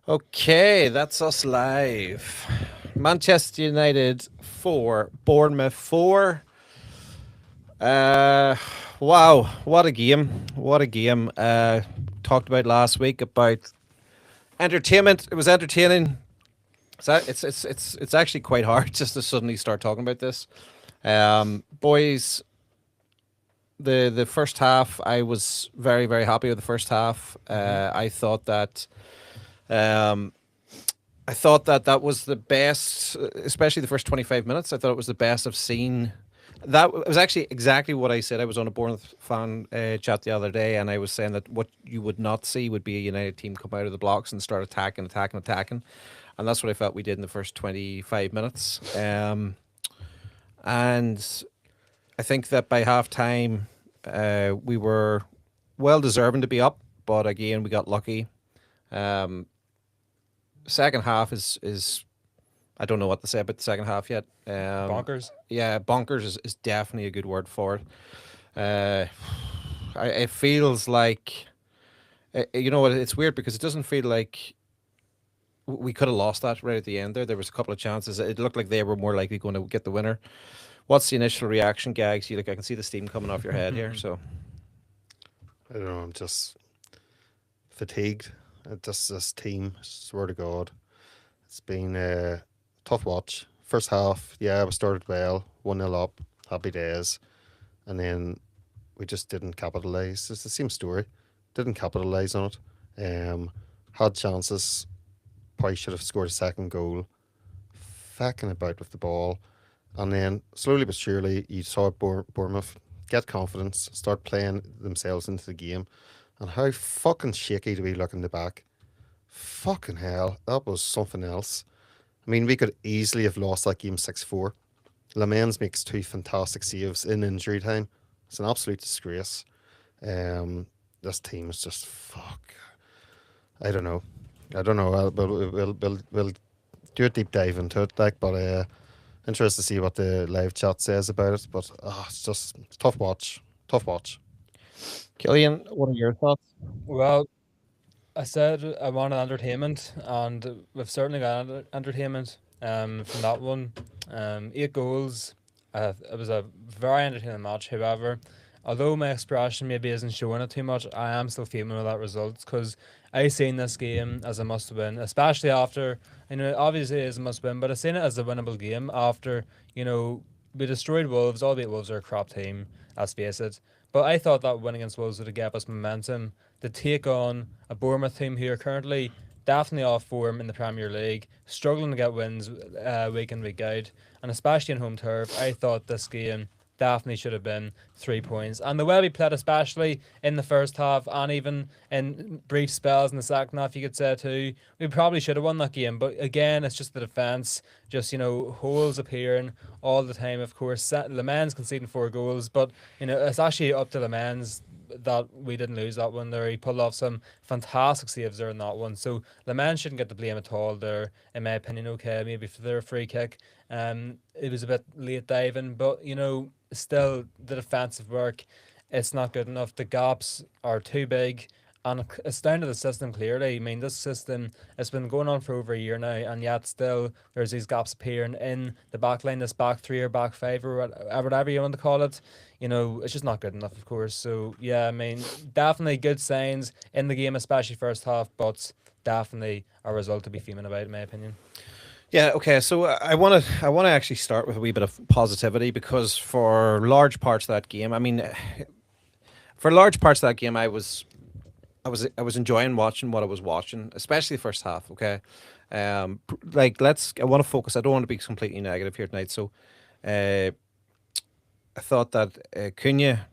Okay, that's us live. Manchester United 4, Bournemouth 4. Uh, wow, what a game. What a game. Talked about last week about entertainment. It was entertaining. It's actually quite hard just to suddenly start talking about this. Boys, the first half, I was very, very happy with the first half. Um, I thought that that was the best, especially the first 25 minutes. I thought it was the best I've seen. That was actually exactly what I said. I was on a Bournemouth fan chat the other day, and I was saying that what you would not see would be a United team come out of the blocks and start attacking, attacking, attacking. And that's what I felt we did in the first 25 minutes. And I think that by half time, we were well deserving to be up, but again, we got lucky. Um, Second half is I don't know what to say about the second half yet. Bonkers. Yeah, bonkers is definitely a good word for it. Uh, it feels like you know what, it's weird because it doesn't feel like we could have lost that right at the end there. There was a couple of chances. It looked like they were more likely going to get the winner. What's the initial reaction, Gags? You like I can see the steam coming off your head here. So I don't know. I'm just fatigued. Just this team. Swear to God, it's been a tough watch. First half, yeah, we started well, 1-0 up, happy days, and then we just didn't capitalise. It's the same story. Didn't capitalise on it. Had chances. Probably should have scored a second goal. Facking about with the ball, and then slowly but surely, you saw Bournemouth get confidence, start playing themselves into the game. And how fucking shaky do we look in the back? Fucking hell, that was something else. I mean, we could easily have lost that game 6-4. Lamens makes two fantastic saves in injury time. It's an absolute disgrace. This team is just fuck. I don't know. I don't know. We'll do a deep dive into it, like, but interested to see what the live chat says about it. But it's just tough watch. Tough watch. Killian, what are your thoughts? Well, I said I wanted entertainment, and we've certainly got entertainment from that one. 8 goals. It was a very entertaining match. However, although my expression maybe isn't showing it too much, I am still feeling with that result because I seen this game as a must win, especially after, obviously it is a must win, but I seen it as a winnable game after, we destroyed Wolves, albeit Wolves are a crap team, let's face it. But I thought that win against Wolves would have given us momentum to take on a Bournemouth team who are currently definitely off form in the Premier League, struggling to get wins week in, week out, and especially in home turf. I thought this game definitely should have been 3 points. And the way we played, especially in the first half and even in brief spells in the second half, you could say too, we probably should have won that game. But again, it's just the defence, just, holes appearing all the time, of course. Le Mans conceding 4 goals, but, it's actually up to Le Mans that we didn't lose that one there. He pulled off some fantastic saves there in that one. So Le Mans shouldn't get the blame at all there, in my opinion. Okay, maybe for their free kick. It was a bit late diving, but still the defensive work, it's not good enough. The gaps are too big. And it's down to the system clearly. I mean, this system has been going on for over a year now, and yet still there's these gaps appearing in the back line, this back three or back five or whatever you want to call it. It's just not good enough, of course. So, yeah, I mean, definitely good signs in the game, especially first half, but definitely a result to be fuming about, in my opinion. Yeah, okay. So I want to actually start with a wee bit of positivity because for large parts of that game, I mean, for large parts of that game, I was enjoying watching what I was watching, especially the first half. Okay, I want to focus. I don't want to be completely negative here tonight. So, uh, I thought that Cunha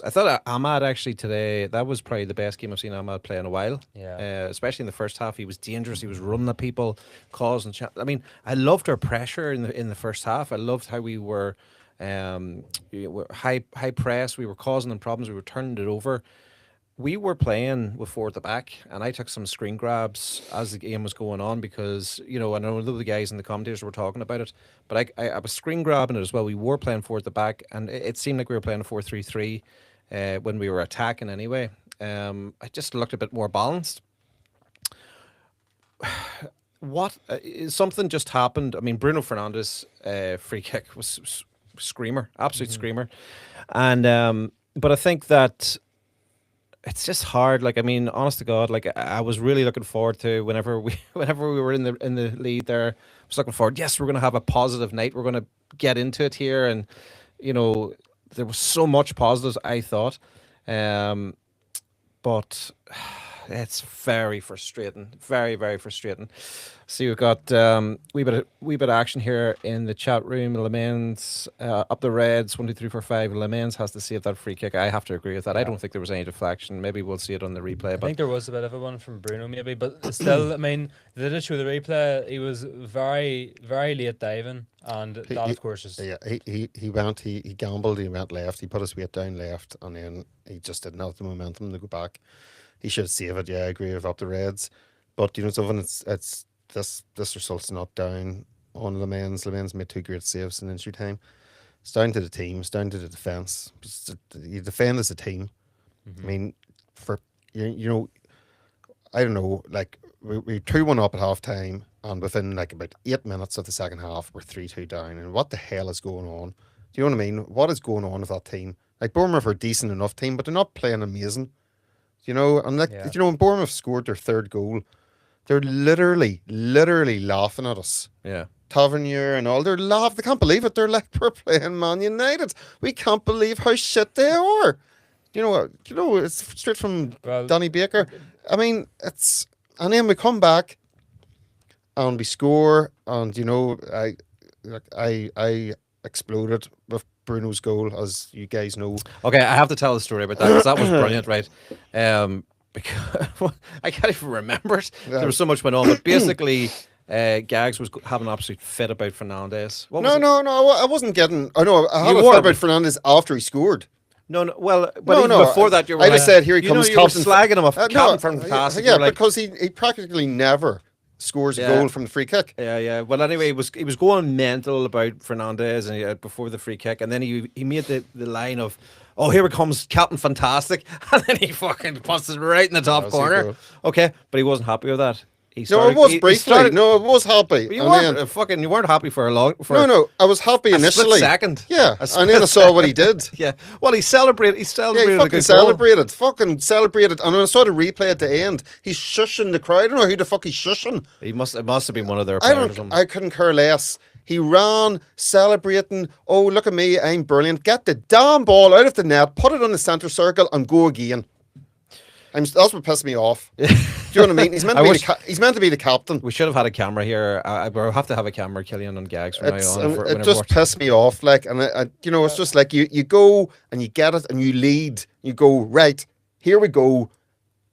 I thought Ahmad actually today, that was probably the best game I've seen Ahmad play in a while. Yeah. Especially in the first half, he was dangerous. He was running at people, causing. I mean, I loved our pressure in the first half. I loved how we were, high press. We were causing them problems. We were turning it over. We were playing with four at the back, and I took some screen grabs as the game was going on because I know the guys in the commentators were talking about it, but I was screen grabbing it as well. We were playing four at the back, and it seemed like we were playing a 4-3-3 when we were attacking anyway. I just looked a bit more balanced. what something just happened. I mean, Bruno Fernandes' free kick was screamer, absolute screamer, and but I think that it's just hard. Like, I mean, honest to God, like I was really looking forward to whenever we were in the lead there. I was looking forward. Yes, we're going to have a positive night. We're going to get into it here, and you know, there was so much positives. I thought, um, but it's very frustrating. Very, very frustrating. See, we've got wee bit of action here in the chat room. Lemans up the Reds 1 2 3 4 5. Lemans has to save that free kick. I have to agree with that. I Yeah. don't think there was any deflection. Maybe we'll see it on the replay. I But think there was a bit of a one from Bruno, maybe, but still, I mean, they did show the replay. He was very, very late diving, and that, of course, is Yeah, he gambled, he went left, he put his weight down left, and then he just didn't have the momentum to go back. He should save it. Yeah, I agree with up the Reds, but you know something. It's this result's not down on Le Mans. Le Mans made 2 great saves in injury time. It's down to the team. It's down to the defense. You defend as a team. I mean, for you know, I don't know. Like we 2-1 up at half time, and within like about 8 minutes of the second half, we're 3-2 down. And what the hell is going on? Do you know what I mean? What is going on with that team? Like Bournemouth are a decent enough team, but they're not playing amazing. You know, and like Yeah. you know, when Bournemouth scored their 3rd goal, they're literally laughing at us. yeah, Tavernier and all, they're laughing. They can't believe it. They're like, we're playing Man United. We can't believe how shit they are. You know what? You know, it's straight from well, Danny Baker. I mean, it's, and then we come back and we score, and you know, I exploded with Bruno's goal, as you guys know. okay. I have to tell the story about that because that was brilliant, right? Because I can't even remember it. There was so much went on, but basically, Gags was having an absolute fit about Fernandez. What was No, it? no, I wasn't getting. I know I had You a were. thought about Fernandez after he scored. No. Well, but No, even no. before that, you were I like, just said here he comes. You were Captain slagging him off. No, Captain fantastic. yeah, You were like, because he practically never scores a Yeah. goal from the free kick. yeah. Well, anyway, he was going mental about Fernandez and before the free kick, and then he made the line of, "Oh, here it comes, Captain Fantastic," and then he fucking puts it right in the top was a corner. goal. Okay, but he wasn't happy with that. He No, started, it was he briefly. started, No, it was happy. but you And weren't then- fucking. You weren't happy for a long. For no, I was happy a initially. split second. Yeah, A and then I split saw what he did. Yeah. Well, he celebrated. He Yeah, celebrated he a fucking good goal. fucking celebrated. And when I saw the replay at the end, he's shushing the crowd. I don't know who the fuck he's shushing. It must have been one of their I players. or something. I couldn't care less. He ran, celebrating. Oh, look at me, I'm brilliant. Get the damn ball out of the net, put it on the centre circle, and go again. That's what pissed me off. Do you know what I mean? He's meant to I be wish- he's meant to be the captain. We should have had a camera here. We'll have to have a camera, Killian, on Gags from now on. It whenever just we're- pissed me off. Like, and you know, it's just like you go and you get it and you lead. You go right. Here we go.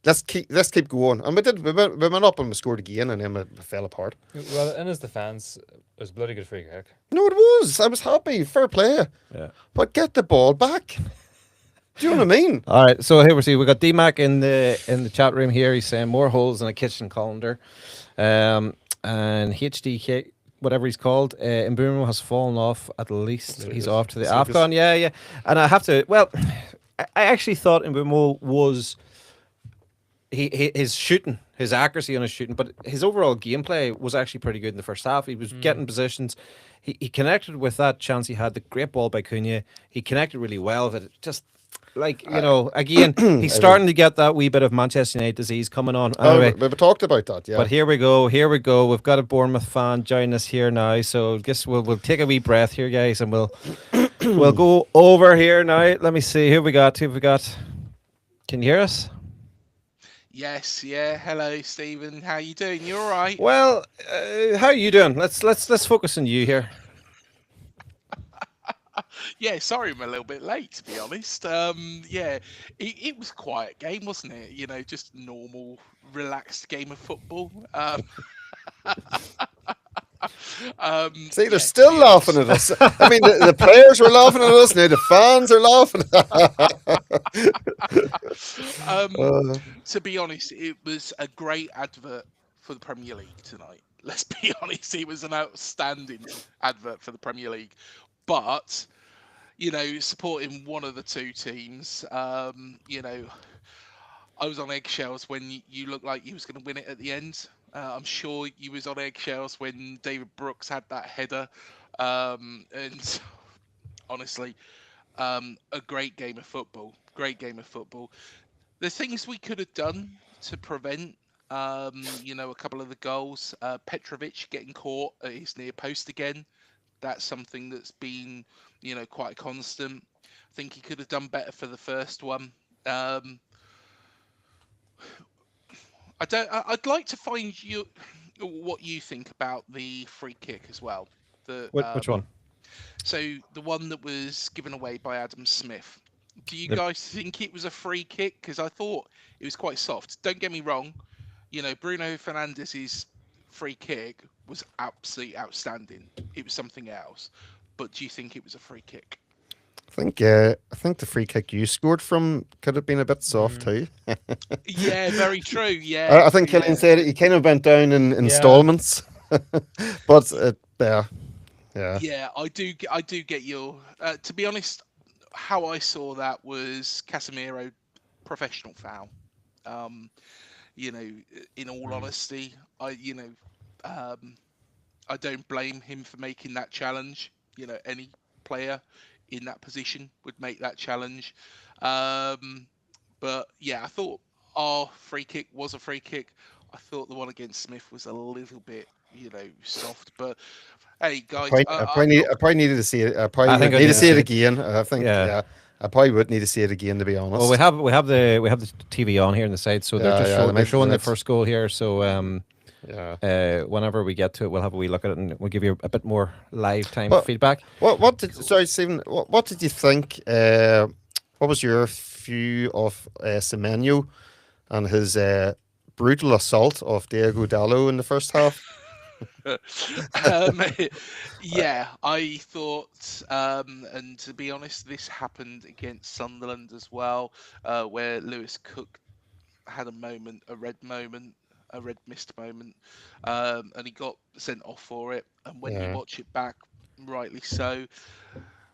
Let's keep going. And we did. We went up and we scored again, and then we fell apart. well, in his defence, it was a bloody good free kick. No, it was. I was happy. Fair play. Yeah. But get the ball back. Do you know what I mean? All right, so here we got DMAC in the chat room here. He's saying more holes in a kitchen colander, and HDK, whatever he's called, in Bournemouth has fallen off. At least he's off to the Serious. Afcon. Yeah. And I have to. Well, I actually thought in Bournemouth was his shooting, his accuracy on his shooting, but his overall gameplay was actually pretty good in the first half. He was getting positions. He connected with that chance he had. The great ball by Cunha. He connected really well with it. Just. Like, you know, again, he's starting to get that wee bit of Manchester United disease coming on. Anyway, We've talked about that, yeah. but here we go. We've got a Bournemouth fan joining us here now. So I guess we'll take a wee breath here, guys, and we'll go over here now. Let me see. Who have we got? Can you hear us? Yes, yeah. Hello, Stephen. How you doing? You all right? Well, how are you doing? Let's focus on you here. Yeah, sorry I'm a little bit late, to be honest. Yeah, it was a quiet game, wasn't it? You know, just normal, relaxed game of football. See, they're yeah, still to be laughing at us. I mean, the players were laughing at us. Now the fans are laughing. To be honest, it was a great advert for the Premier League tonight. Let's be honest, it was an outstanding advert for the Premier League. But, you know, supporting one of the two teams, you know, I was on eggshells when you looked like you was going to win it at the end. I'm sure you was on eggshells when David Brooks had that header. And honestly, a great game of football. Great game of football. There's things we could have done to prevent, a couple of the goals. Petrovic getting caught at his near post again. That's something that's been, quite a constant. I think he could have done better for the first one. Um, I don't. I'd like to find you what you think about the free kick as well. The Which one? So the one that was given away by Adam Smith. Do you The, guys think it was a free kick? Because I thought it was quite soft. Don't get me wrong. Bruno Fernandes's free kick was absolutely outstanding. It was something else. But do you think it was a free kick? I think the free kick you scored from could have been a bit soft too. Yeah, very true. I think Killian said it. He kind of went down in Yeah. installments, but yeah. Yeah, I do get your. To be honest, how I saw that was Casemiro professional foul. Um, in all honesty, um, I don't blame him for making that challenge. Any player in that position would make that challenge. Um, but yeah, I thought our free kick was a free kick. I thought the one against Smith was a little bit, soft. But hey, guys, I probably needed to see it. I probably I think would I need need to to see see it it. again. I think Yeah. I probably would need to see it again, to be honest. well, we have the TV on here on the side, so they're Yeah, just yeah, they're they might showing do the it. first goal here. So Yeah. whenever we get to it, we'll have a wee look at it, and we'll give you a bit more live time Well, feedback. Sorry, Stephen. What did you think? What was your view of Semenyo and his brutal assault of Diego Dallo in the first half? um, yeah, I thought, and to be honest, this happened against Sunderland as well, where Lewis Cook had a red moment, a red missed moment, and he got sent off for it. And when you Yeah, watch it back, rightly so,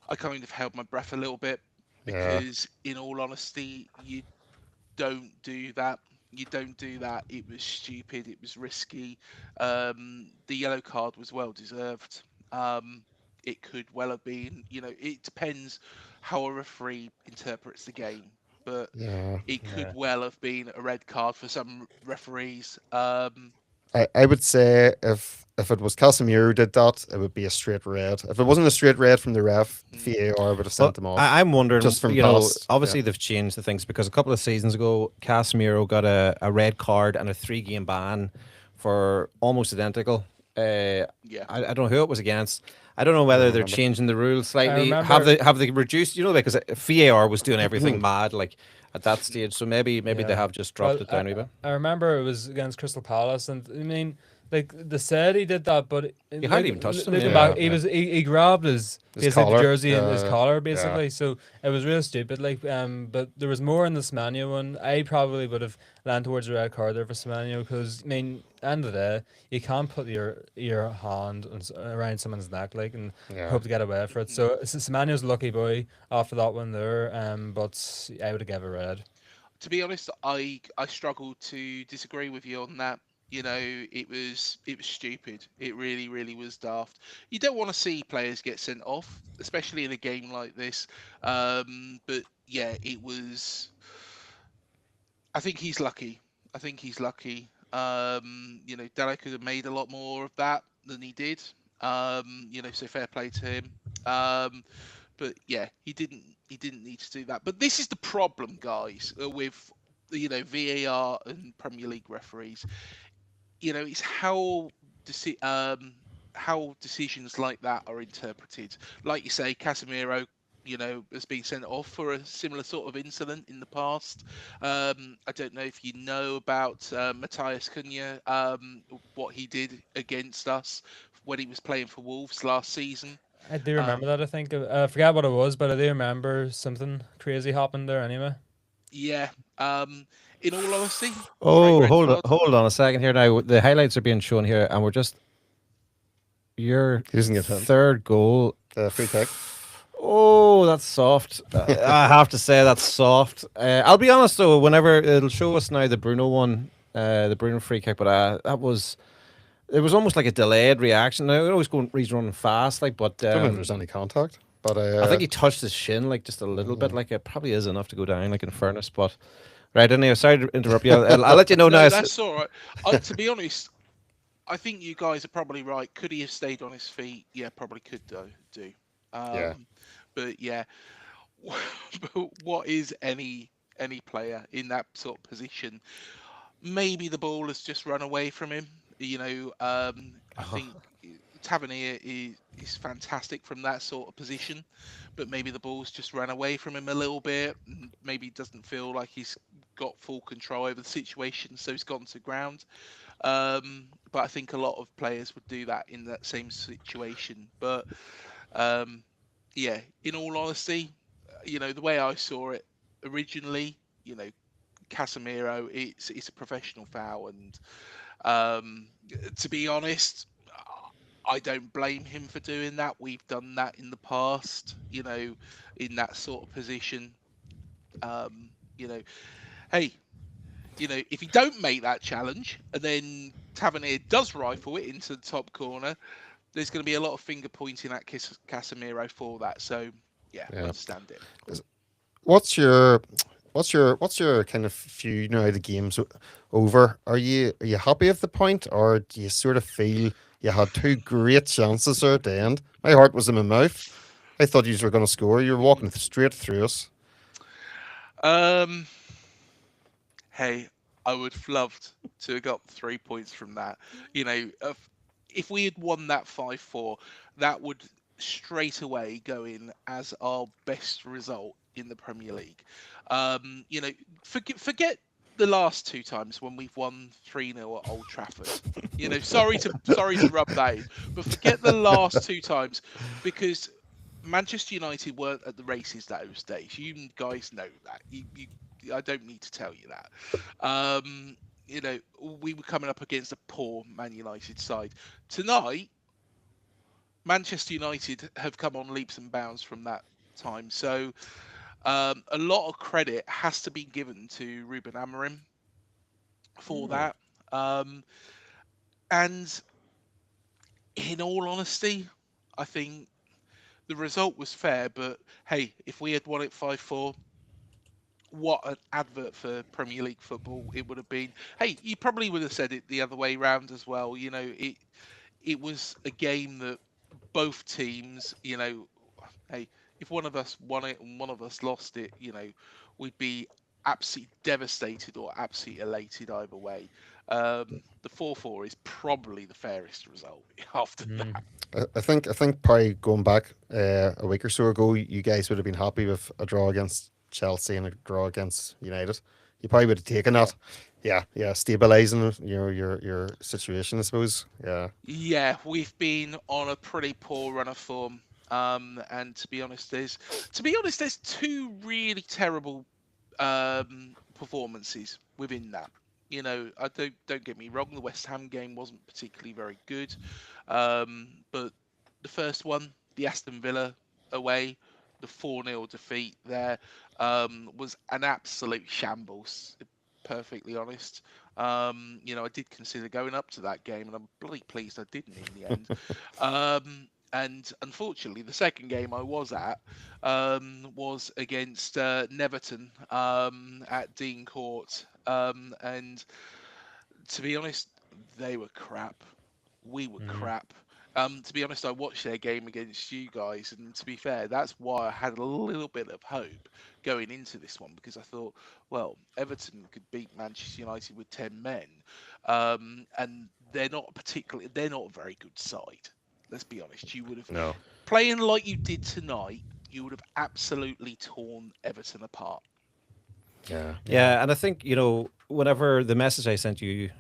I kind of held my breath a little bit yeah, because, in all honesty, don't do that. You don't do that. It was stupid. It was risky. The yellow card was well deserved. Um, it could well have been. It depends how a referee interprets the game, but yeah. it could Yeah. well have been a red card for some referees. I would say if it was Casemiro who did that, it would be a straight red. If it wasn't a straight red from the ref, Mm, VAR would have Well, sent him off I'm wondering, just from past. obviously they've changed the things because a couple of seasons ago, Casemiro got a red card and a 3-game ban for almost identical. yeah. I don't know who it was against. I don't know I whether don't they're remember. changing the rules slightly. remember- Have they reduced? Because VAR was doing everything mad like at that stage. So maybe they Yeah. have just dropped Well, it down a bit. I remember it was against Crystal Palace, and I mean, like they said he did that, but You hardly even touched him, Looking yeah. back, Yeah. he grabbed his basically the collar, jersey and his yeah, collar yeah. basically. So it was real stupid. But there was more in the Semenya one. I probably would have landed towards the red card there for Semenya because I mean, end of the day, you can't put your hand around someone's neck and Yeah. hope to get away for it. So Semenya's a lucky boy after that one there. But I would have gave a red. To be honest, I struggle to disagree with you on that. It was stupid. It really, really was daft. You don't want to see players get sent off, especially in a game like this. But yeah, it was. I think he's lucky. I think he's lucky. Dallo could have made a lot more of that than he did. So fair play to him. But yeah, he didn't need to do that. But this is the problem, guys, with VAR and Premier League referees. It's how decisions like that are interpreted. Like you say, Casemiro, has been sent off for a similar sort of incident in the past. I don't know if you know about Matthias Cunha, what he did against us when he was playing for Wolves last season. I do remember that. I think I forgot what it was, but I do remember something crazy happened there anyway. Yeah. In all honesty, straight Oh, red card. hold on a second here now. The highlights are being shown here, and we're just your He doesn't get hit. third goal. Free kick. Oh, that's soft. I have to say that's soft. I'll be honest though. Whenever it'll show us now the Bruno one, the Bruno free kick, but that was it was almost like a delayed reaction. Now, he's running fast, like, but Don't know if there's any contact, but I think he touched his shin like just a little bit. yeah. Like it probably is enough to go down. Like in fairness, but right. Anyway, sorry to interrupt you. I'll let you know now. No, that's all right. To be honest, I think you guys are probably right. Could he have stayed on his feet? Yeah, probably could do. Yeah. But yeah, but what is any player in that sort of position? Maybe the ball has just run away from him. I think Tavernier is fantastic from that sort of position, but maybe the ball's just run away from him a little bit. And maybe he doesn't feel like he's got full control over the situation, so he's gone to ground. But I think a lot of players would do that in that same situation. But um, yeah, in all honesty, the way I saw it originally, Casemiro, it's a professional foul, and um, to be honest, I don't blame him for doing that. We've done that in the past, in that sort of position. Um, you know, hey, if you don't make that challenge and then Tavernier does rifle it into the top corner, there's going to be a lot of finger pointing at Casemiro for that. So yeah, Yeah. understand it. What's your what's your kind of view now the game's over? Are you happy with the point, or do you sort of feel you had two great chances there at the end? My heart was in my mouth. I thought you were going to score. You were walking straight through us. Um, hey, I would have loved to have got 3 points from that. If we had won that 5-4, that would straight away go in as our best result in the Premier League. Forget the last two times when we've won 3-0 at Old Trafford. Sorry to rub that in, but forget the last two times, because Manchester United weren't at the races those days. You guys know that. I don't need to tell you that. Um, we were coming up against a poor Man United side. Tonight, Manchester United have come on leaps and bounds from that time. So a lot of credit has to be given to Ruben Amorim for that. And in all honesty, I think the result was fair. But hey, if we had won it 5-4, what an advert for Premier League football it would have been. Hey, you probably would have said it the other way round as well. It was a game that both teams, hey, if one of us won it and one of us lost it, we'd be absolutely devastated or absolutely elated either way. The 4-4 is probably the fairest result after that. I think probably going back a week or so ago, you guys would have been happy with a draw against Chelsea and a draw against United. You probably would have taken that. Yeah, stabilizing your situation, I suppose. Yeah, Yeah, we've been on a pretty poor run of form. And to be honest, there's two really terrible performances within that. I don't get me wrong, the West Ham game wasn't particularly very good, but the first one, the Aston Villa away, the 4-0 defeat there, was an absolute shambles. Perfectly honest. I did consider going up to that game, and I'm bloody pleased I didn't in the end. And unfortunately, the second game I was at was against Neverton at Dean Court. And to be honest, they were crap. We were crap. To be honest, I watched their game against you guys, and to be fair, that's why I had a little bit of hope going into this one, because I thought, well, Everton could beat Manchester United with 10 men, and they're not a very good side. Let's be honest. You would have no, playing like you did tonight. You would have absolutely torn Everton apart. yeah, Yeah, and I think whenever the message I sent you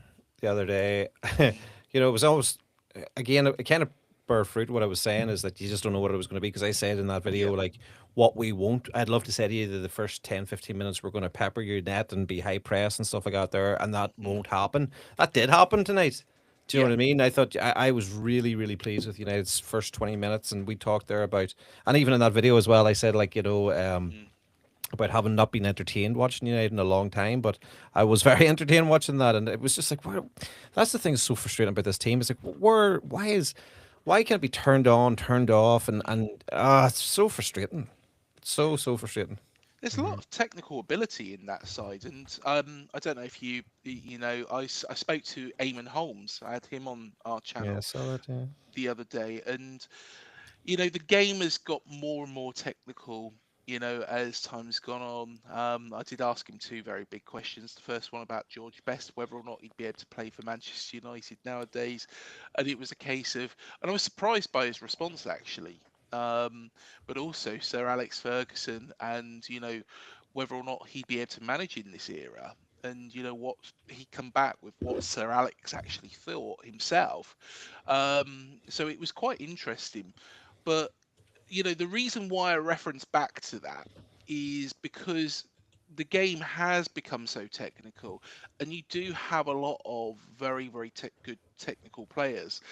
the other day, it was almost again it kind of bear fruit. What I was saying is that you just don't know what it was going to be, because I said in that video Yeah. like what we won't. I'd love to say to you that the first 10, 15 minutes we're going to pepper your net and be high press and stuff like that there, and that won't happen. That did happen tonight. Do you know Yeah. what I mean? I was really, really pleased with United's first 20 minutes, and we talked there about, and even in that video as well, I said like Mm. about having not been entertained watching United in a long time, but I was very entertained watching that, and it was just like, that's the thing that's so frustrating about this team. It's like, why can't it be turned on, turned off, and it's so frustrating, so frustrating. There's a lot of technical ability in that side, and I don't know if you know, I spoke to Eamon Holmes. I had him on our Yeah, I channel saw that. Yeah. the other day, and you know, the game has got more and more technical, you know, as time's gone on. I did ask him two very big questions. The first one about George Best, whether or not he'd be able to play for Manchester United nowadays. And it was a case of, and I was surprised by his response actually. But also Sir Alex Ferguson, and, you know, whether or not he'd be able to manage in this era. And, you know, what he come back with what Sir Alex actually thought himself. So it was quite interesting. But you know, the reason why I reference back to that is because the game has become so technical, and you do have a lot of very, very good technical players.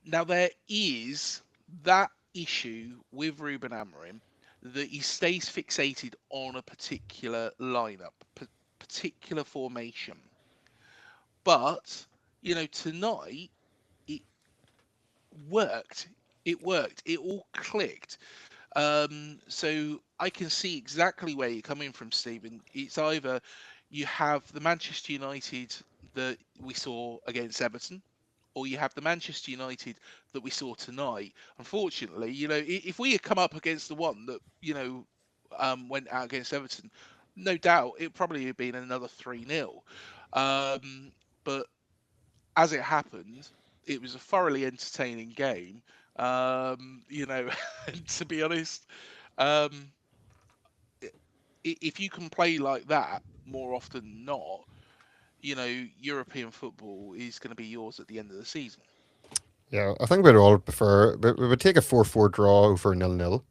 Now, there is that issue with Ruben Amorim that he stays fixated on a particular lineup, particular formation. But, you know, tonight it worked. It worked. It all clicked. So I can see exactly where you're coming from, Stephen. It's either you have the Manchester United that we saw against Everton, or you have the Manchester United that we saw tonight. Unfortunately, you know, if we had come up against the one that, you know, went out against Everton, no doubt it probably had been another 3-0. But as it happened, it was a thoroughly entertaining game. You know, and to be honest, um, if you can play like that more often than not, you know, European football is going to be yours at the end of the season. Yeah, I think we'd all prefer. We would take a 4-4 draw over 0-0.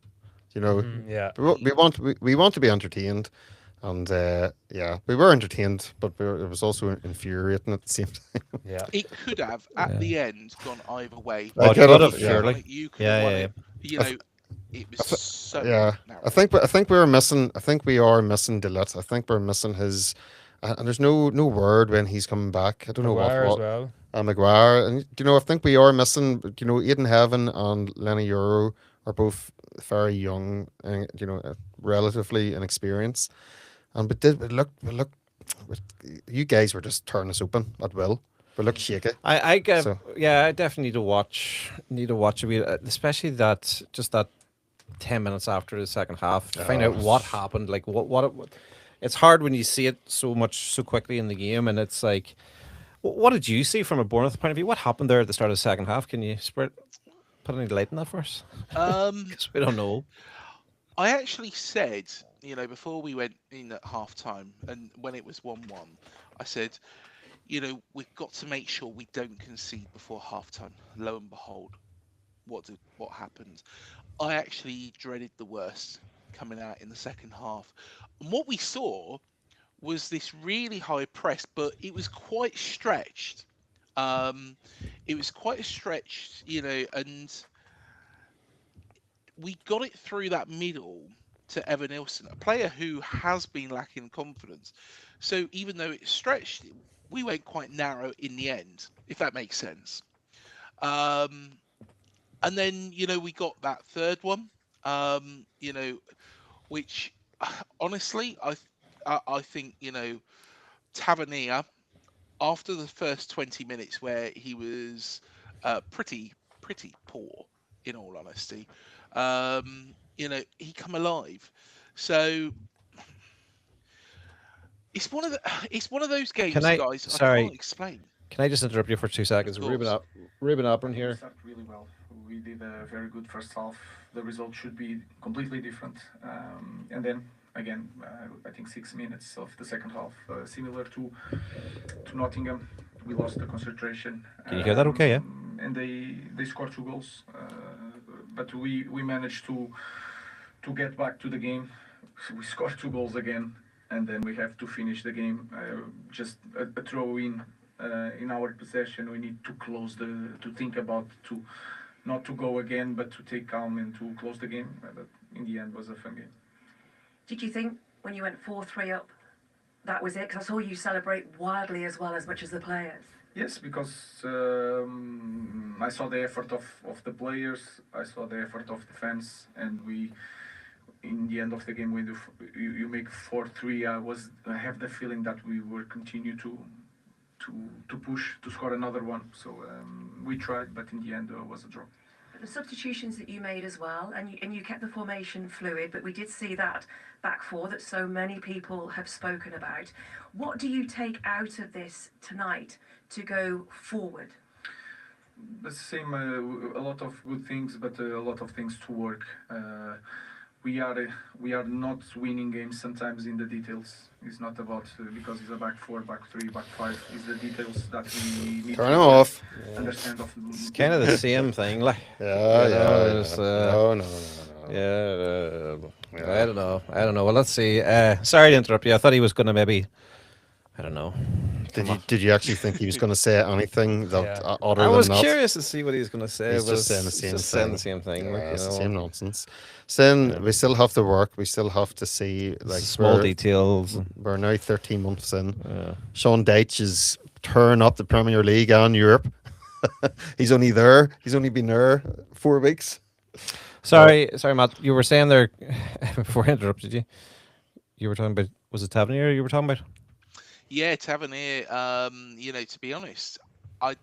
You know, Yeah. we Mm. want we want to be entertained, and yeah, we were entertained, but it was also infuriating at the same time. Yeah. It could have at Yeah. the end gone either way. I Oh, it could could have, He have could have yeah. won surely. it. You could have Yeah, won yeah, yeah. it. You I, th- know, it was I th- so yeah, narrow. I think we were missing. I think we are missing Delit. I think we're missing his. And there's no word when he's coming back. I don't know Maguire as what well. Maguire, and you know, I think we are missing. You know, Aiden Heaven and Lenny Euro are both very young, and you know, relatively inexperienced. And we look, you guys were just turning us open at will. We look Mm. shaky. I get, So yeah, I definitely need to watch a bit, especially that just that 10 minutes after the second half to find out uh, what happened. Like it's hard when you see it so much so quickly in the game, and it's like, what did you see from a Bournemouth point of view? What happened there at the start of the second half? Can you put any light in that for us? Um, Because we don't know. I actually said, you know, before we went in at half time and when it was 1-1, I said, you know, we've got to make sure we don't concede before half time. Lo and behold, what happened? I actually dreaded the worst coming out in the second half. And what we saw was this really high press, but it was quite stretched. Um, it was quite stretched, you know, and we got it through that middle to Evan Nilsson, a player who has been lacking confidence. So even though it stretched, we went quite narrow in the end, if that makes sense. Um, and then, you know, we got that third one, you know, which honestly, I think, you know, Tavernier, after the first 20 minutes where he was pretty poor, in all honesty, you know, he come alive. So it's one of the it's one of those Can games, I? guys. I Sorry, can't explain. can I just interrupt you for two Of seconds? course. Ruben Opren We here. start really well. We did a very good first half. The result should be completely different. And then again, I think 6 minutes of the second half, similar to Nottingham, we lost the concentration. Can you hear that? Okay, yeah. And they scored 2 goals, but we managed to get back to the game. We scored 2 goals again, and then we have to finish the game. Just a throw in in our possession. We need to to think about to not to go again, but to take calm and to close the game. But in the end, was a fun game. Did you think when you went 4-3 up that was it? Because I saw you celebrate wildly as well as much as the players. Yes, because I saw the effort of the players, I saw the effort of the fans, and we, in the end of the game, when you make 4-3, I have the feeling that we will continue to push to score another one. So we tried, but in the end, it was a draw. The substitutions that you made as well, and you kept the formation fluid, but we did see that back four that so many people have spoken about. What do you take out of this tonight to go forward? The same, a lot of good things, but a lot of things to work. We are not winning games sometimes in the details. It's not about because it's a back four, back three, back five. It's the details that we need Turn to off. understand. It's kind of the same thing, like. Yeah, You know, yeah. it's, No. Yeah, Yeah. I don't know. Well, let's see. Sorry to interrupt you. I thought he was going to maybe, I don't know. Did you actually think he was going to say anything that Yeah. other I than was that? curious to see what he was going to say. He's but just saying it's the same just thing. saying the same thing. Yeah, like, it's you the know, same nonsense. Then Yeah. we still have to work. We still have to see like small we're, details. we're now 13 months in. Yeah. Sean Dyche is tearing up the Premier League and Europe. He's only been there 4 weeks. Sorry, Matt. You were saying there before I interrupted you. You were talking about, was it Tavernier you were talking about? Yeah, Tavernier. To be honest, I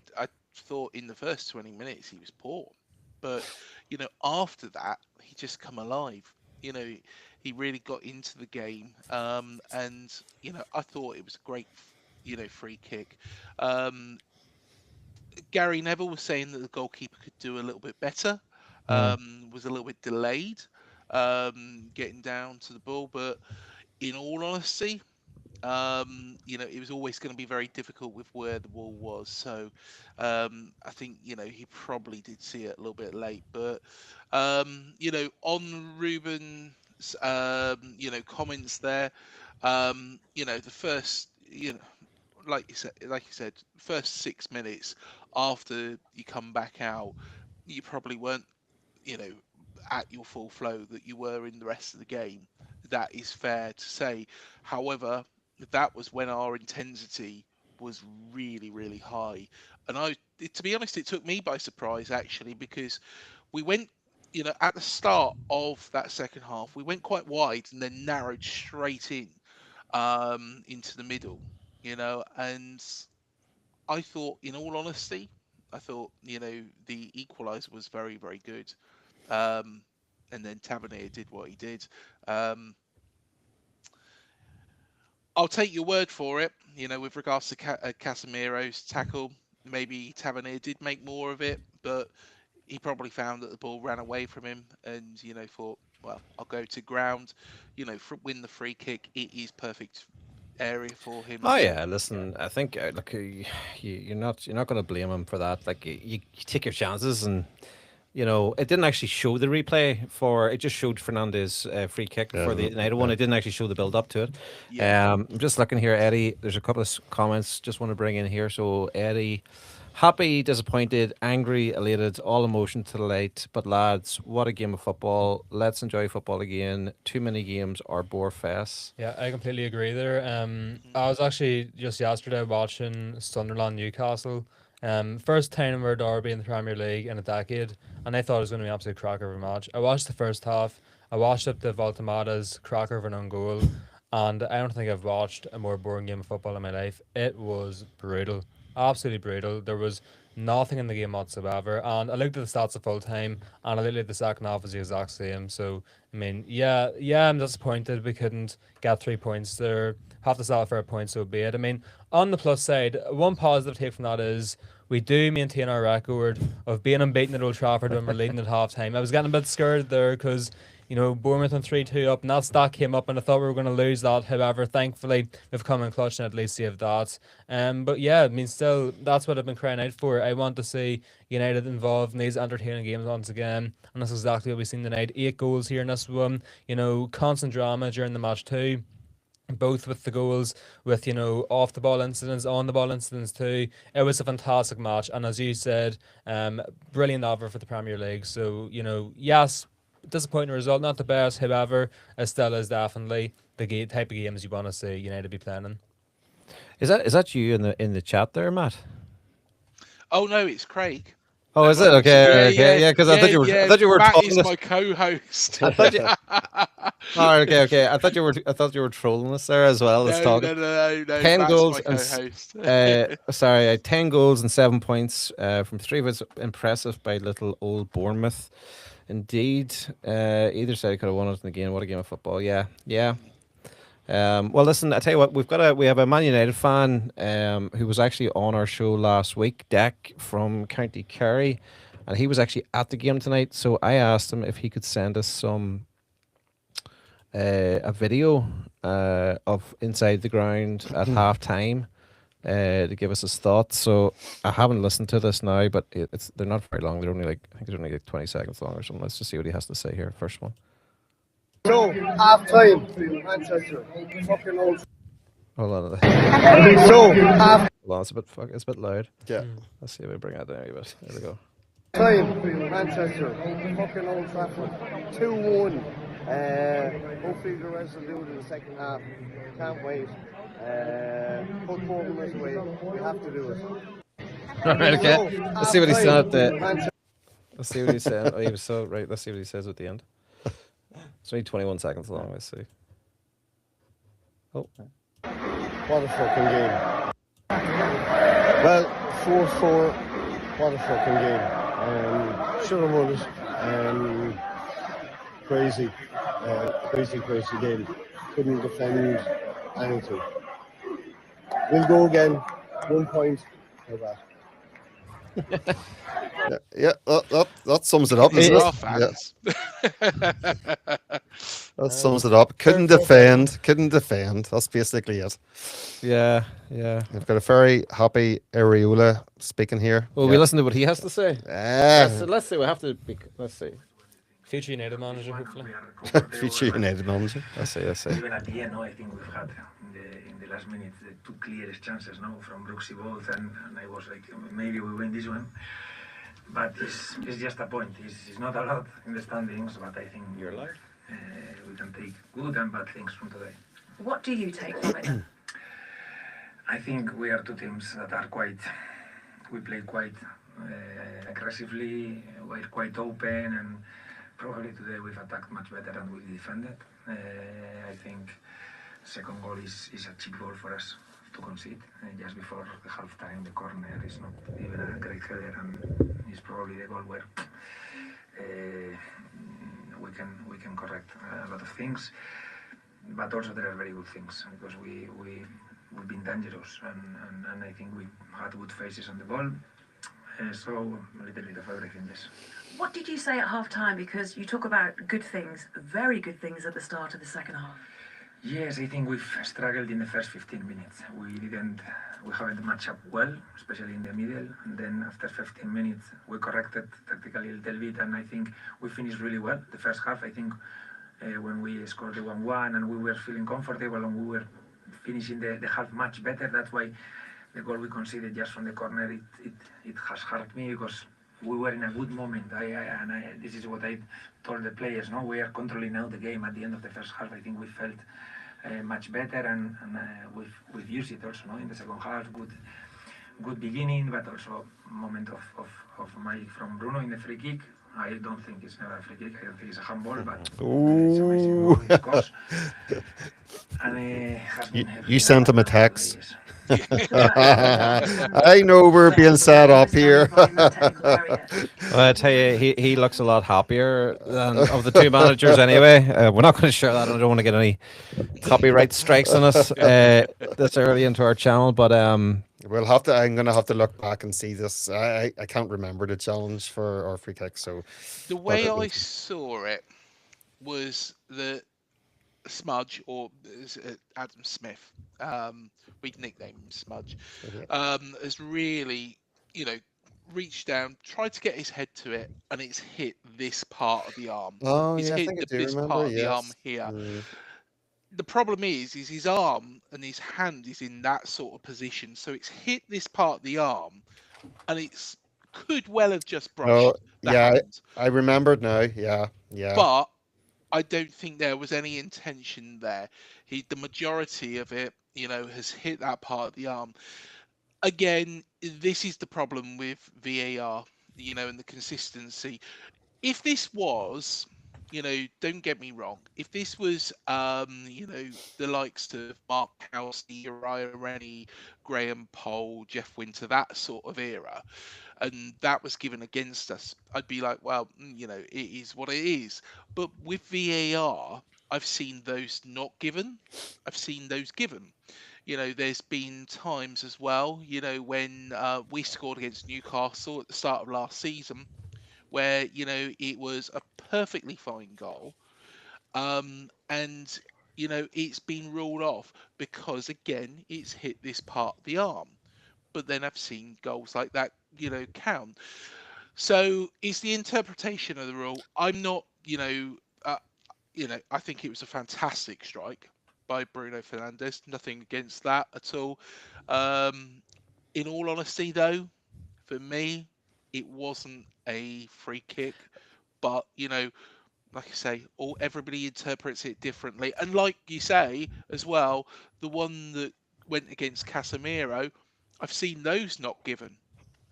thought in the first 20 minutes he was poor, but after that he just come alive. You know, he really got into the game, and I thought it was a great, free kick. Um, Gary Neville was saying that the goalkeeper could do a little bit better. Was a little bit delayed, getting down to the ball, but in all honesty, it was always going to be very difficult with where the ball was. So I think he probably did see it a little bit late. But on Ruben's comments there, the first like you said, first 6 minutes after you come back out, you probably weren't you know at your full flow that you were in the rest of the game. That is fair to say. However, that was when our intensity was really, really high. And to be honest, it took me by surprise actually, because we went, at the start of that second half, we went quite wide and then narrowed straight into the middle, and I thought, in all honesty, I thought, the equaliser was very, very good. Um, and then Tavernier did what he did. Um, I'll take your word for it. With regards to Casemiro's tackle, maybe Tavernier did make more of it, but he probably found that the ball ran away from him, and thought, well, I'll go to ground. Win the free kick. It is perfect area for him. Oh So, yeah, listen. I think look, you're not going to blame him for that. Like you take your chances, and it didn't actually show the replay it just showed Fernandez' free kick for the United one. It didn't actually show the build up to it. yeah. I'm just looking here, Eddie. There's a couple of comments just want to bring in here. So Eddie, happy, disappointed, angry, elated, all emotion to the light. But lads, what a game of football! Let's enjoy football again. Too many games are bore fest. Yeah, I completely agree there. I was actually just yesterday watching Sunderland Newcastle. First 10-word derby in the Premier League in a decade, and I thought it was going to be an absolute cracker of a match. I watched the first half. I watched up the Voltamada's cracker of an own goal, and I don't think I've watched a more boring game of football in my life. It was brutal, absolutely brutal. There was nothing in the game whatsoever, and I looked at the stats at full time, and I looked at the second half was the exact same. So I mean, yeah, I'm disappointed we couldn't get 3 points there. Have to settle for a point, so be it. I mean, on the plus side, one positive take from that is we do maintain our record of being unbeaten at Old Trafford when we're leading at half time. I was getting a bit scared there because, Bournemouth on 3-2 up, and that stat came up, and I thought we were going to lose that. However, thankfully, we've come in clutch and at least saved that. But yeah, I mean, still, that's what I've been crying out for. I want to see United involved in these entertaining games once again, and that's exactly what we've seen tonight. 8 goals here in this one, constant drama during the match too. both with the goals, with off the ball incidents, on the ball incidents too. It was a fantastic match, and as you said, brilliant offer for the Premier League. So yes, disappointing result, not the best. However, it still is definitely the type of games you want to see United be playing in. Is that you in the chat there, Matt? Oh no, it's Craig. Oh, is it? Like, Okay, okay, yeah. Because I thought you were Matt trolling is us. my co-host. I thought you. Oh, okay, okay. I thought you were trolling us there as well as No, talking. no. 10 Matt's goals my and co-host. sorry, 10 goals and 7 points from three was impressive by little old Bournemouth. Indeed, either side could have won it in the game. What a game of football! Yeah, yeah. Well, listen, I tell you what, we have a Man United fan who was actually on our show last week, Deck from County Kerry, and he was actually at the game tonight. So I asked him if he could send us a video of inside the ground at half time to give us his thoughts. So I haven't listened to this now, but they're not very long. They're only I think they're only like 20 seconds long or something. Let's just see what he has to say here. First one. So, half time, Manchester. Fucking old. Hold on. So, half Hold on, it's a bit loud. Yeah. Let's see if I bring that down a bit. There we go. time, Manchester. Fucking Old Trafford. 2-1. Hopefully the rest will do it in the second half. Can't wait. Put Bournemouth away. We have to do it. Alright, okay. So, Let's see what he said at the. Manchester. Let's see what he said. Oh, he was so right. Let's see what he says at the end. It's only 21 seconds long. Let's see. Oh, What a fucking game. Well, 4-4. What a fucking game. Should have won it. Crazy. Crazy game. Couldn't defend anything. We'll go again. 1 point. How about? Yeah, that sums it up, These isn't are it? Yeah, fans. that sums it up. Couldn't defend. That's basically it. yeah, yeah. We've got a very happy Areola speaking here. Well, we listen to what he has to say. Ah, Let's see. We have to. Let's see. Future United manager, hopefully. future United manager. Let's see. Even at the end, no, I think we've had in the last minute the two clearest chances, no, from Brooksy both, and I was like, maybe we win this one, but it's just a point. It's not a lot in the standings, but I think You're allowed. we can take good and bad things from today. What do you take from it? I think we are two teams that are we play quite aggressively, we're quite open, and probably today we've attacked much better than we defended. I think second goal is a cheap goal for us to concede. Just before the half time, the corner is not even a great header, and it's probably the goal where we can correct a lot of things. But also there are very good things because we've been dangerous, and I think we had good faces on the ball. So a little bit of everything, yes. What did you say at half time? Because you talk about good things, very good things at the start of the second half. Yes, I think we've struggled in the first 15 minutes. We haven't matched up well, especially in the middle. And then after 15 minutes, we corrected tactically a little bit, and I think we finished really well. The first half, I think, when we scored the 1-1 and we were feeling comfortable and we were finishing the half much better. That's why the goal we conceded just from the corner, it has hurt me because we were in a good moment. This is what I told the players. No, we are controlling now the game. At the end of the first half, I think we felt much better, and we've used it also. No, in the second half, good beginning, but also moment of magic from Bruno in the free kick. I don't think it's never a free kick. I don't think it's a handball, but it's amazing goal, of course. And You sent him a text. I know we're being set up here. Well, I tell you, he looks a lot happier than of the two managers anyway. We're not going to share that. I don't want to get any copyright strikes on us this early into our channel, but We'll have to. I'm gonna have to look back and see this. I can't remember the challenge for our free kick. So The way I saw it was that Smudge, or is it Adam Smith, we nickname him Smudge, has really, reached down, tried to get his head to it, and it's hit this part of the arm. Oh It's yeah, I hit think I this do remember. part of the Yes. arm here. the problem is his arm and his hand is in that sort of position, so it's hit this part of the arm, and it's could well have just No, brushed the yeah, hand, I remembered now. Yeah, yeah. but I don't think there was any intention there. The majority of it, has hit that part of the arm. Again, this is the problem with VAR, and the consistency. If this was, don't get me wrong, if this was, the likes of Mark Howsey, Uriah Rennie, Graham Pole, Jeff Winter, that sort of era, and that was given against us, I'd be like, well, it is what it is. But with VAR, I've seen those not given. I've seen those given. There's been times as well, when we scored against Newcastle at the start of last season, where, it was a perfectly fine goal. And, it's been ruled off because, again, it's hit this part of the arm. But then I've seen goals like that, count. So it's the interpretation of the rule. I'm not, I think it was a fantastic strike by Bruno Fernandes. Nothing against that at all. Um, in all honesty, though, for me, it wasn't a free kick. But like I say, all everybody interprets it differently. And like you say as well, the one that went against Casemiro, I've seen those not given,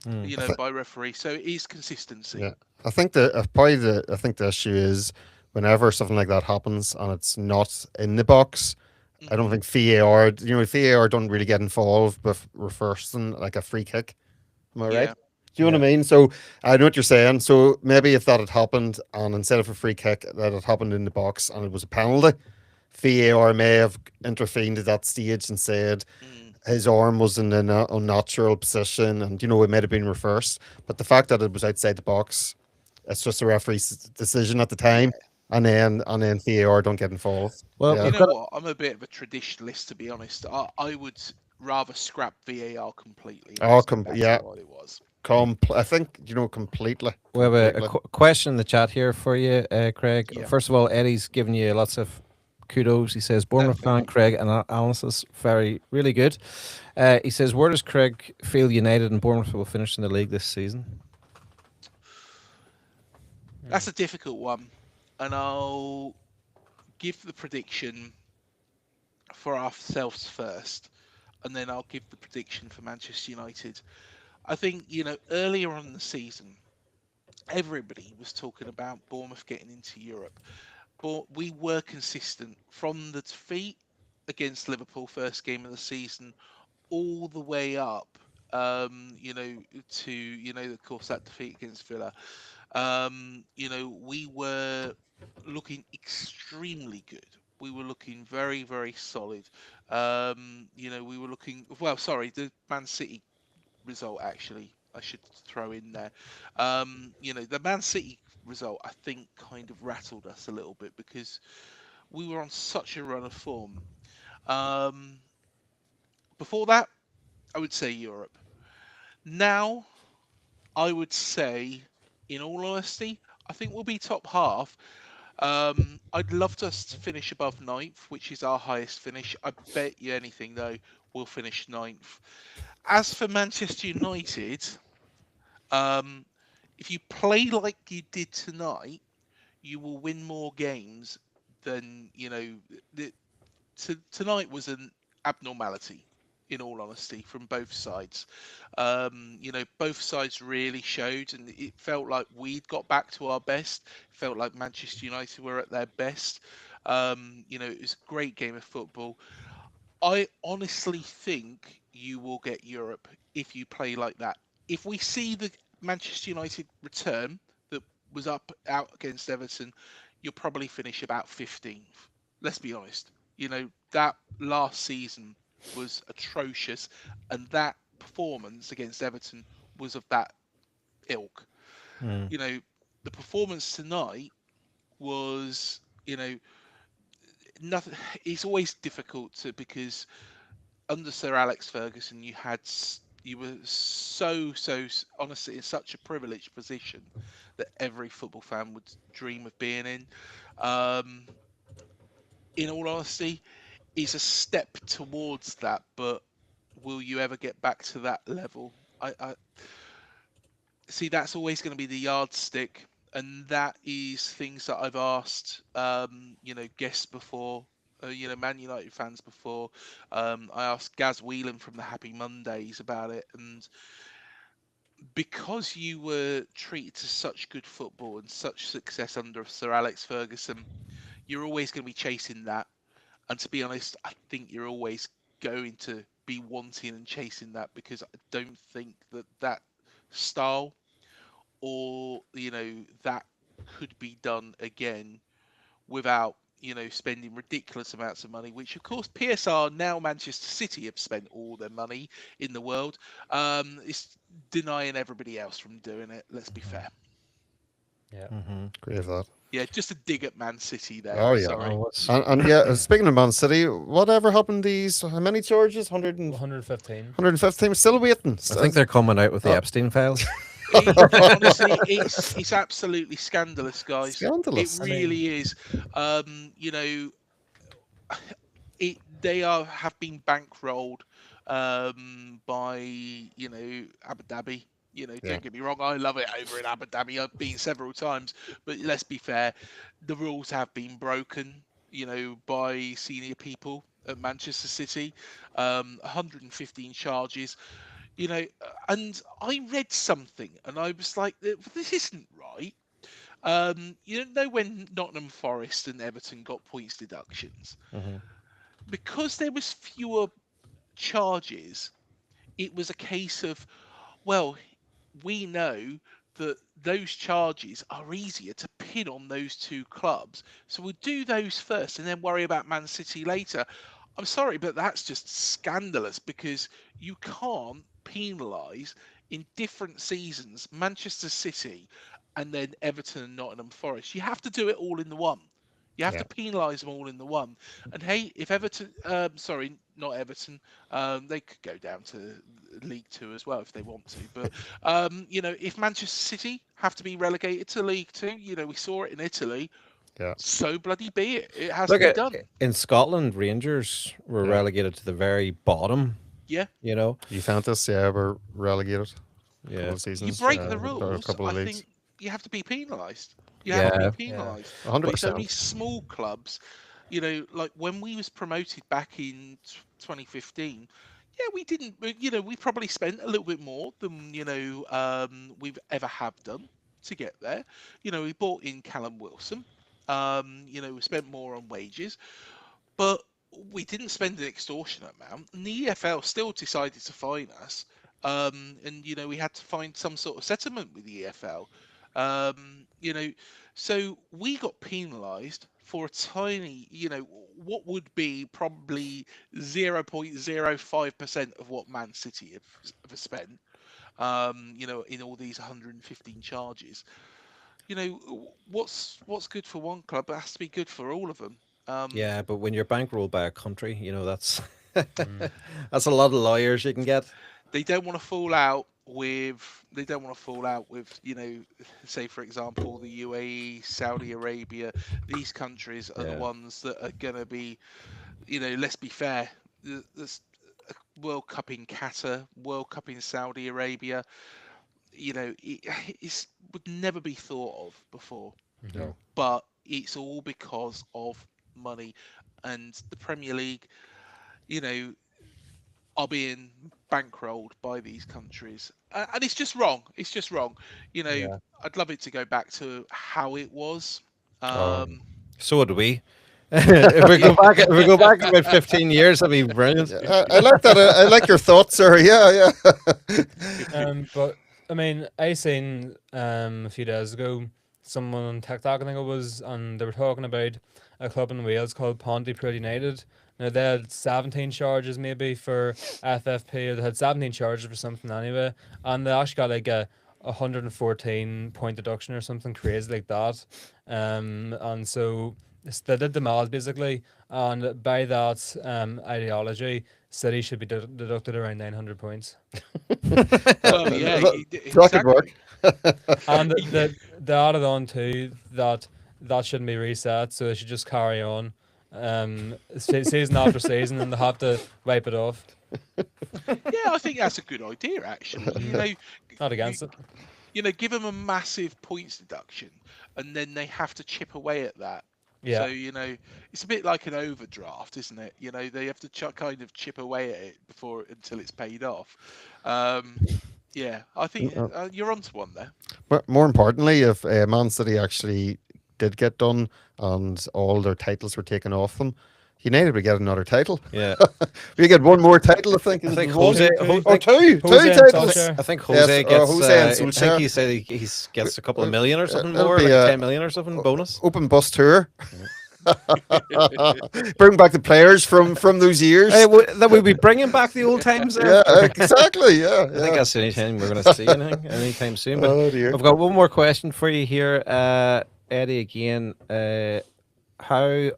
Mm. by referee. So it is consistency. Yeah, I think the issue is whenever something like that happens and it's not in the box. I don't Hmm. think VAR, VAR don't really get involved with reversing like a free kick. Am I right? Yeah. Do you know Yeah. what I mean? So I know what you're saying. So maybe if that had happened and instead of a free kick that had happened in the box and it was a penalty, VAR may have intervened at that stage and said Mm. his arm was in an unnatural position and it might have been reversed. But the fact that it was outside the box, it's just a referee's decision at the Yeah. time, and then VAR don't get involved. Well, Yeah, You we've know got. what? I'm a bit of a traditionalist, to be honest. I would rather scrap VAR completely and oh, just go back to yeah, what it was. I think completely, We have a completely. question in the chat here for you, Craig. Yeah. First of all, Eddie's giving you lots of kudos. He says, No, Bournemouth thank fan you. Craig analysis, really good. He says, where does Craig feel United and Bournemouth will finish in the league this season? That's a difficult one, and I'll give the prediction for ourselves first, and then I'll give the prediction for Manchester United. I think, earlier on in the season, everybody was talking about Bournemouth getting into Europe, but we were consistent from the defeat against Liverpool, first game of the season, all the way up, to, of course, that defeat against Villa. We were looking extremely good. We were looking very, very solid. We were looking well. Sorry, the Man City result actually I should throw in there. The Man City result I think kind of rattled us a little bit because we were on such a run of form. Um, Before that, I would say Europe. Now, I would say, in all honesty, I think we'll be top half. I'd love us to finish above ninth, which is our highest finish. I bet you anything, though, we'll finish ninth. As for Manchester United, um, if you play like you did tonight, you will win more games than, tonight was an abnormality, in all honesty, from both sides. Both sides really showed, and it felt like we'd got back to our best. It felt like Manchester United were at their best. It was a great game of football. I honestly think you will get Europe if you play like that. If we see the Manchester United return that was up out against Everton, you'll probably finish about 15th. Let's be honest. That last season was atrocious, and that performance against Everton was of that ilk. Mm. You know, the performance tonight was, nothing. It's always difficult to because under Sir Alex Ferguson, you were honestly in such a privileged position that every football fan would dream of being in. Um, in all honesty, is a step towards that. But will you ever get back to that level? I see. That's always going to be the yardstick, and that is things that I've asked, guests before. Man United fans before. I asked Gaz Whelan from the Happy Mondays about it, and because you were treated to such good football and such success under Sir Alex Ferguson, you're always going to be chasing that. And to be honest, I think you're always going to be wanting and chasing that, because I don't think that style, or that could be done again without spending ridiculous amounts of money, which of course PSR, now Manchester City, have spent all their money in the world. It's denying everybody else from doing it. Let's be fair. Yeah. Agree with that. Yeah, just a dig at Man City there. Oh, yeah. Sorry. And yeah, speaking of Man City, whatever happened to these, how many charges? 115. 115. Still waiting. I think they're coming out with the Epstein files. Honestly, it's absolutely scandalous, guys. Scandalous. It really is. They have been bankrolled by Abu Dhabi. Don't get me wrong, I love it over in Abu Dhabi. I've been several times, but let's be fair, the rules have been broken. By senior people at Manchester City. 115 charges. And I read something, and I was like, this isn't right. When Nottingham Forest and Everton got points deductions, because there was fewer charges, it was a case of, well, we know that those charges are easier to pin on those two clubs, so we'll do those first and then worry about Man City later. I'm sorry, but that's just scandalous, because you can't penalise in different seasons Manchester City and then Everton and Nottingham Forest. You have to do it all in the one. You have to penalise them all in the one. And hey, if Everton, sorry, not Everton, they could go down to League Two as well if they want to. But if Manchester City have to be relegated to League Two, we saw it in Italy. Yeah. So bloody be it. It has to be done. In Scotland, Rangers were relegated to the very bottom. Yeah. Juventus, were relegated. Yeah. Seasons, you break the rules. I think you have to be penalised. You have to be penalised. 100%. But it's only small clubs. Like when we was promoted back in 2015. Yeah, we didn't. We probably spent a little bit more than we've ever have done to get there. We bought in Callum Wilson. We spent more on wages, but we didn't spend an extortionate amount. And the EFL still decided to fine us. And we had to find some sort of settlement with the EFL. So we got penalised for a tiny, what would be probably 0.05% of what Man City have spent. In all these 115 charges. What's good for one club has to be good for all of them. Yeah, but when you're bankrolled by a country, that's that's a lot of lawyers you can get. They don't want to fall out with. Say for example, the UAE, Saudi Arabia. These countries are the ones that are going to be. Let's be fair. There's a World Cup in Qatar, World Cup in Saudi Arabia. It would never be thought of before. No. But it's all because of money, and the Premier League, are being bankrolled by these countries, and it's just wrong. It's just wrong. I'd love it to go back to how it was. So would we. If we go back about 15 years, that'd be brilliant. I like that. I like your thoughts, sir. Yeah. But I mean, I seen a few days ago someone on TikTok, I think it was, and they were talking about a club in Wales called Pontypridd United. Now they had 17 charges maybe for FFP, or they had 17 charges for something anyway, and they actually got like a 114 point deduction or something crazy like that. And so they did the math basically, and by that ideology, City should be deducted around 900 points. Well, yeah, That could work. And they added on too that shouldn't be reset, so they should just carry on. season after season, and they have to wipe it off. Yeah, I think that's a good idea. Actually, Not you against it. give them a massive points deduction, and then they have to chip away at that. So Yeah. it's a bit like an overdraft, isn't it? They have to kind of chip away at it before until it's paid off. Yeah, I think you're onto one there. But more importantly, if Man City actually did get done and all their titles were taken off them, United would get another title. Yeah. We get one more title, I think. I think one? Jose, Oh, two Jose and titles. Solskjaer. I think Yes, Jose gets. Jose and I think Solskjaer. he said he gets a couple of million or something it'll more, be like a- 10 million or something bonus. Open bus tour. Bring back the players from those years. Hey, that we'd be bringing back the old times. Yeah, exactly. Yeah, I think that's the only time we're going to see anything anytime soon. But Oh dear. I've got one more question for you here, Eddie. Again, how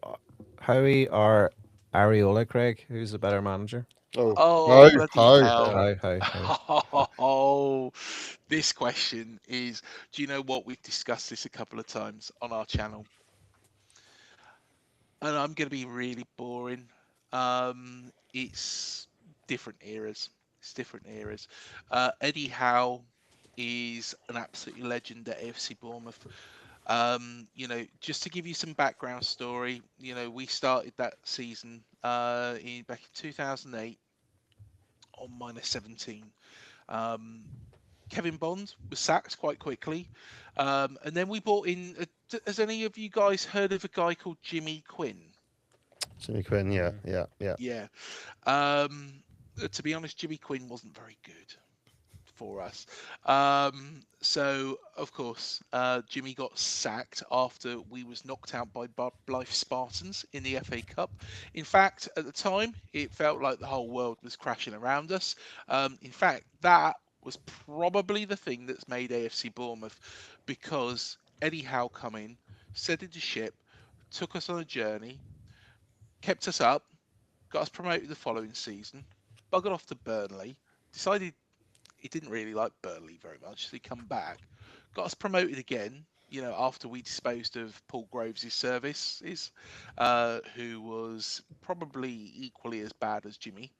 are Areola, Craig? Who's the better manager? Oh, bloody how? How? Oh, this question is, do you know what? We've discussed this a couple of times on our channel. And I'm going to be really boring. It's different eras. It's different eras. Eddie Howe is an absolute legend at AFC Bournemouth. Just to give you some background story, we started that season back in 2008 on -17. Kevin Bond was sacked quite quickly. And then we brought in. Has any of you guys heard of a guy called Jimmy Quinn? Jimmy Quinn. Yeah. Yeah. To be honest, Jimmy Quinn wasn't very good for us. So of course, Jimmy got sacked after we was knocked out by Blythe Spartans in the FA Cup. In fact, at the time, it felt like the whole world was crashing around us. In fact, that was probably the thing that's made AFC Bournemouth, because Eddie Howe come in, steadied the ship, took us on a journey, kept us up, got us promoted the following season, buggered off to Burnley, decided he didn't really like Burnley very much, so he come back, got us promoted again, after we disposed of Paul Groves' services, who was probably equally as bad as Jimmy.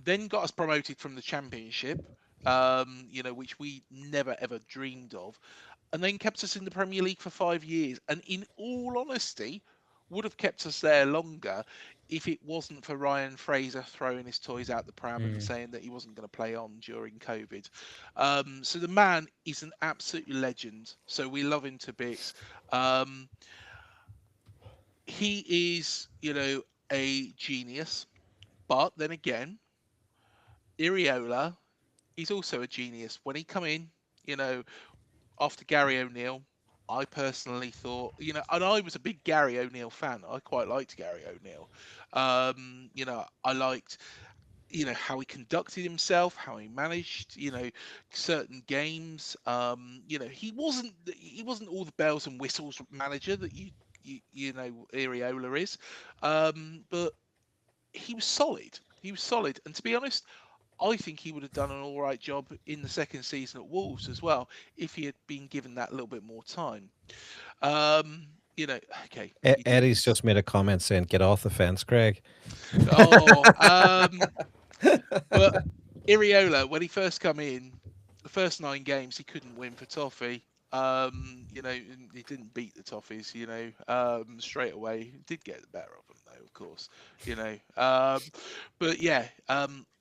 Then got us promoted from the Championship, which we never ever dreamed of, and then kept us in the Premier League for 5 years. And in all honesty, would have kept us there longer if it wasn't for Ryan Fraser throwing his toys out the pram and saying that he wasn't going to play on during COVID. So the man is an absolute legend. So we love him to bits. He is, a genius. But then again, Iriola, he's also a genius. When he come in, after Gary O'Neill, I personally thought, and I was a big Gary O'Neill fan. I quite liked Gary O'Neill. I liked, how he conducted himself, how he managed, certain games. He wasn't all the bells and whistles manager that Iriola is, but he was solid. He was solid, and to be honest, I think he would have done an all right job in the second season at Wolves as well if he had been given that little bit more time. Okay. Eddie's just made a comment saying, "Get off the fence, Craig." Oh, but Iriola, when he first come in, the first 9 games he couldn't win for Toffee. He didn't beat the Toffees, straight away. He did get the better of them though, of course, but yeah,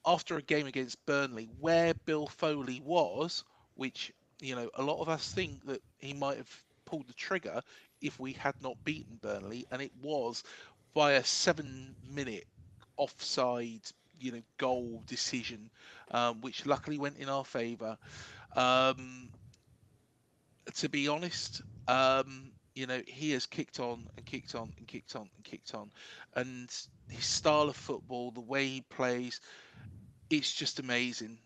after a game against Burnley where Bill Foley was, which, a lot of us think that he might have pulled the trigger if we had not beaten Burnley, and it was by a 7-minute offside, goal decision, which luckily went in our favour. To be honest, he has kicked on and kicked on and kicked on and kicked on, and his style of football, the way he plays, it's just amazing.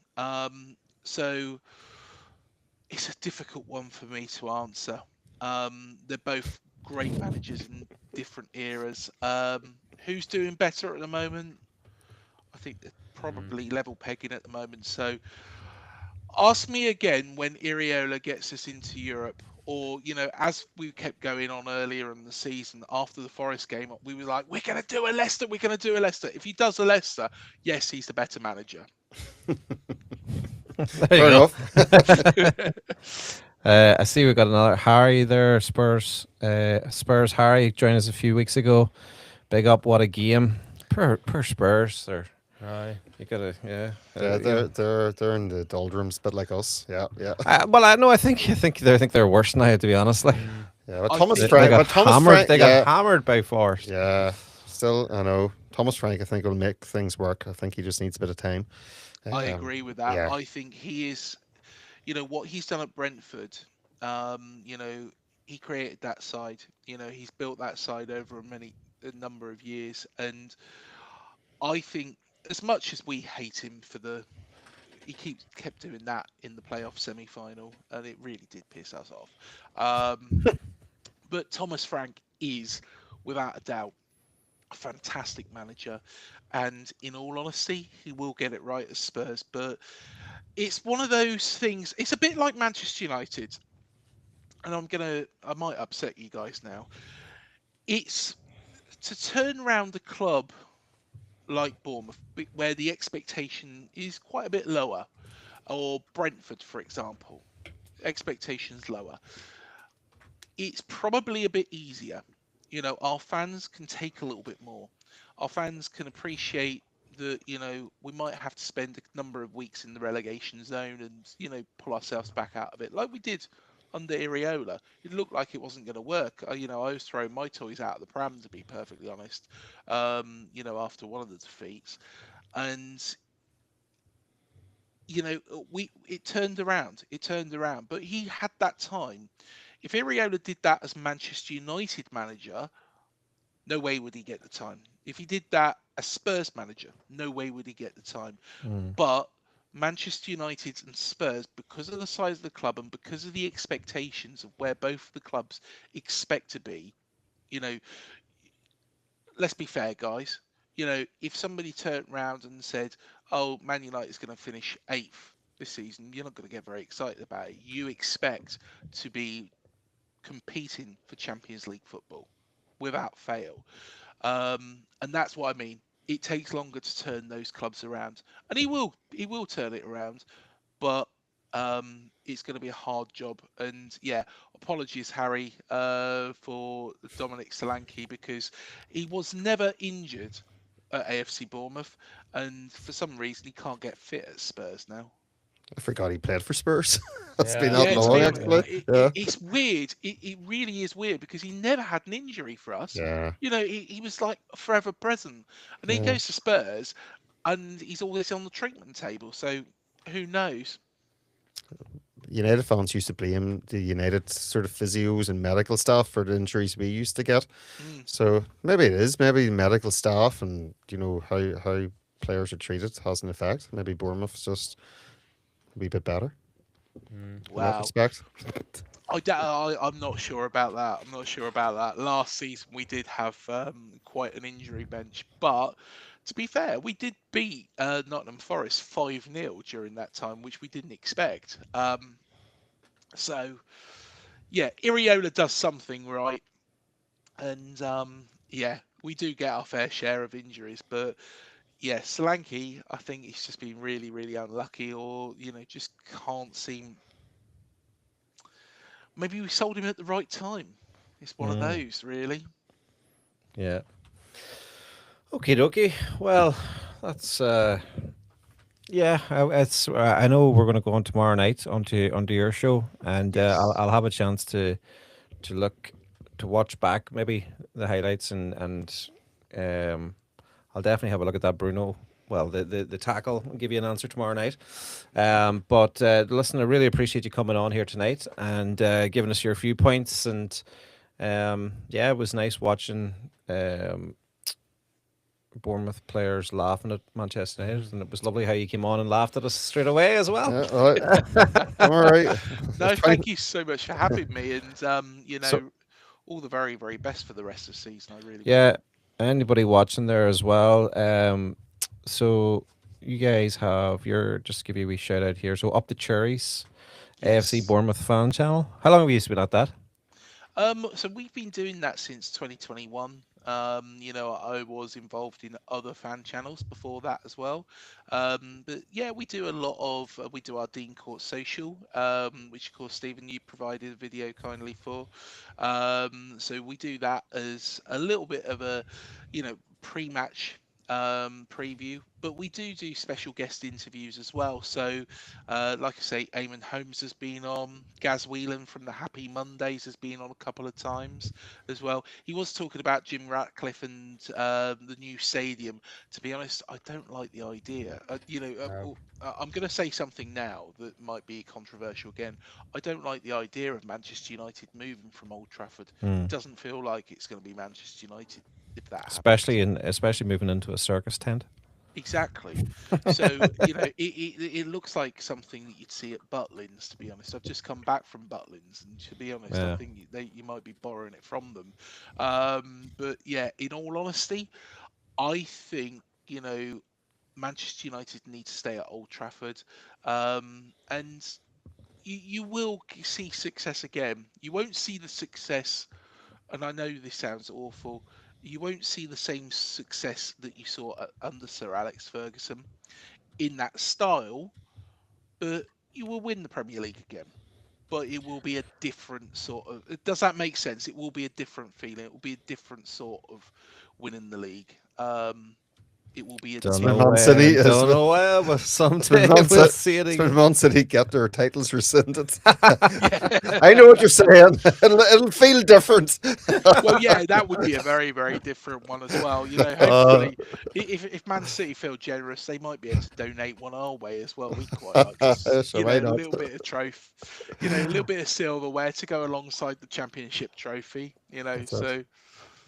So it's a difficult one for me to answer. They're both great managers in different eras. Who's doing better at the moment? I think they're probably level pegging at the moment. So ask me again when Iriola gets us into Europe or as we kept going on earlier in the season after the Forest game, we were like, we're going to do a Leicester, we're going to do a Leicester. If he does a Leicester, yes, he's the better manager. There Fair you enough. go. I see we've got another Harry there. Spurs Harry joined us a few weeks ago. Big up, what a game. Per Spurs. Aye. You gotta, yeah. Yeah, they're in the doldrums, but like us. Yeah, yeah. Well, I think they're worse now. To be honest, like Yeah, but I Thomas think- Frank, they got but Thomas hammered. Frank, They yeah, got hammered by Forest. yeah. Still, I know Thomas Frank. I think will make things work. I think he just needs a bit of time. I Um, agree with that. yeah. I think he is, what he's done at Brentford. He created that side. He's built that side over a number of years, and I think as much as we hate him he kept doing that in the playoff semi-final, and it really did piss us off. But Thomas Frank is, without a doubt, a fantastic manager, and in all honesty, he will get it right at Spurs. But it's one of those things. It's a bit like Manchester United, and I might upset you guys now. It's to turn around a club like Bournemouth, where the expectation is quite a bit lower, or Brentford, for example, expectations lower. It's probably a bit easier. Our fans can take a little bit more. Our fans can appreciate that, we might have to spend a number of weeks in the relegation zone and, pull ourselves back out of it like we did under Iriola. It looked like it wasn't going to work. I was throwing my toys out of the pram, to be perfectly honest, after one of the defeats. And, it turned around. It turned around. But he had that time. If Iriola did that as Manchester United manager, no way would he get the time. If he did that as Spurs manager, no way would he get the time. But Manchester United and Spurs, because of the size of the club and because of the expectations of where both the clubs expect to be, let's be fair, guys. If somebody turned around and said, "Oh, Man United is going to finish 8th this season," you're not going to get very excited about it. You expect to be competing for Champions League football without fail. And that's what I mean. It takes longer to turn those clubs around, and he will turn it around, but it's going to be a hard job. And yeah, apologies, Harry, for Dominic Solanke, because he was never injured at AFC Bournemouth, and for some reason he can't get fit at Spurs now. I forgot he played for Spurs. That's Yeah. been that Yeah, to long, be actually. Yeah, it's weird. It really is weird because he never had an injury for us. yeah, He was like forever present, and then he yeah. goes to Spurs, and he's always on the treatment table. So who knows? United fans used to blame the United sort of physios and medical staff for the injuries we used to get. Mm. So maybe it is. Maybe medical staff and how players are treated has an effect. Maybe Bournemouth's just a wee bit better in that Wow. respect. I'm not sure about that. I'm not sure about that. Last season we did have quite an injury bench, but to be fair, we did beat Nottingham Forest 5-0 during that time, which we didn't expect. So yeah, Iriola does something right, and yeah, we do get our fair share of injuries, but yeah, Solanke, I think he's just been really, really unlucky, or just can't seem. Maybe we sold him at the right time. It's one of those, really. Yeah. Okay, dokie. Well, that's yeah. I know we're going to go on tomorrow night onto your show, and Yes. I'll have a chance to watch back maybe the highlights and I'll definitely have a look at that Bruno. Well, the tackle and give you an answer tomorrow night. But listen, I really appreciate you coming on here tonight and giving us your viewpoints. And yeah, it was nice watching Bournemouth players laughing at Manchester United, and it was lovely how you came on and laughed at us straight away as well. Yeah, all right. I'm all right. No, Trying- thank you so much for having me, and So- all the very, very best for the rest of the season. I really Yeah, anybody watching there as well. So you guys have your just to give you a wee shout out here. So Up the Cherries. AFC Yes. Bournemouth fan channel. How long have you been at that? So we've been doing that since 2021. I was involved in other fan channels before that as well. But yeah, we do a lot of we do our Dean Court social, which of course Stephen you provided a video kindly for. So we do that as a little bit of a, pre-match preview, but we do special guest interviews as well. So like I say, Eamon Holmes has been on. Gaz Whelan from the Happy Mondays has been on a couple of times as well. He was talking about Jim Ratcliffe and the new stadium. To be honest, I don't like the idea. No. I'm going to say something now that might be controversial again. I don't like the idea of Manchester United moving from Old Trafford. It doesn't feel like it's going to be Manchester United if that happens. Especially moving into a circus tent. Exactly. So, it looks like something that you'd see at Butlins, to be honest. I've just come back from Butlins, and to be honest, I Yeah. think you might be borrowing it from them. But yeah, in all honesty, I think, Manchester United need to stay at Old Trafford. And you will see success again. You won't see the success, and I know this sounds awful, you won't see the same success that you saw under Sir Alex Ferguson in that style, but you will win the Premier League again. But it will be a different sort of. Does that make sense? It will be a different feeling. It will be a different sort of winning the league. It will be a Don't been know different. Man when, City. don't know when, but It's been someday we'll see it It's been again. Man City get their titles rescinded. Yeah. I know what you're saying. It'll feel different. Well, yeah, that would be a very, very different one as well. Uh, Hopefully, if Man City feel generous, they might be able to donate one our way as well. We'd quite like us, sure, why a not? little bit of trophy, a little bit of silverware to go alongside the championship trophy. That's it. So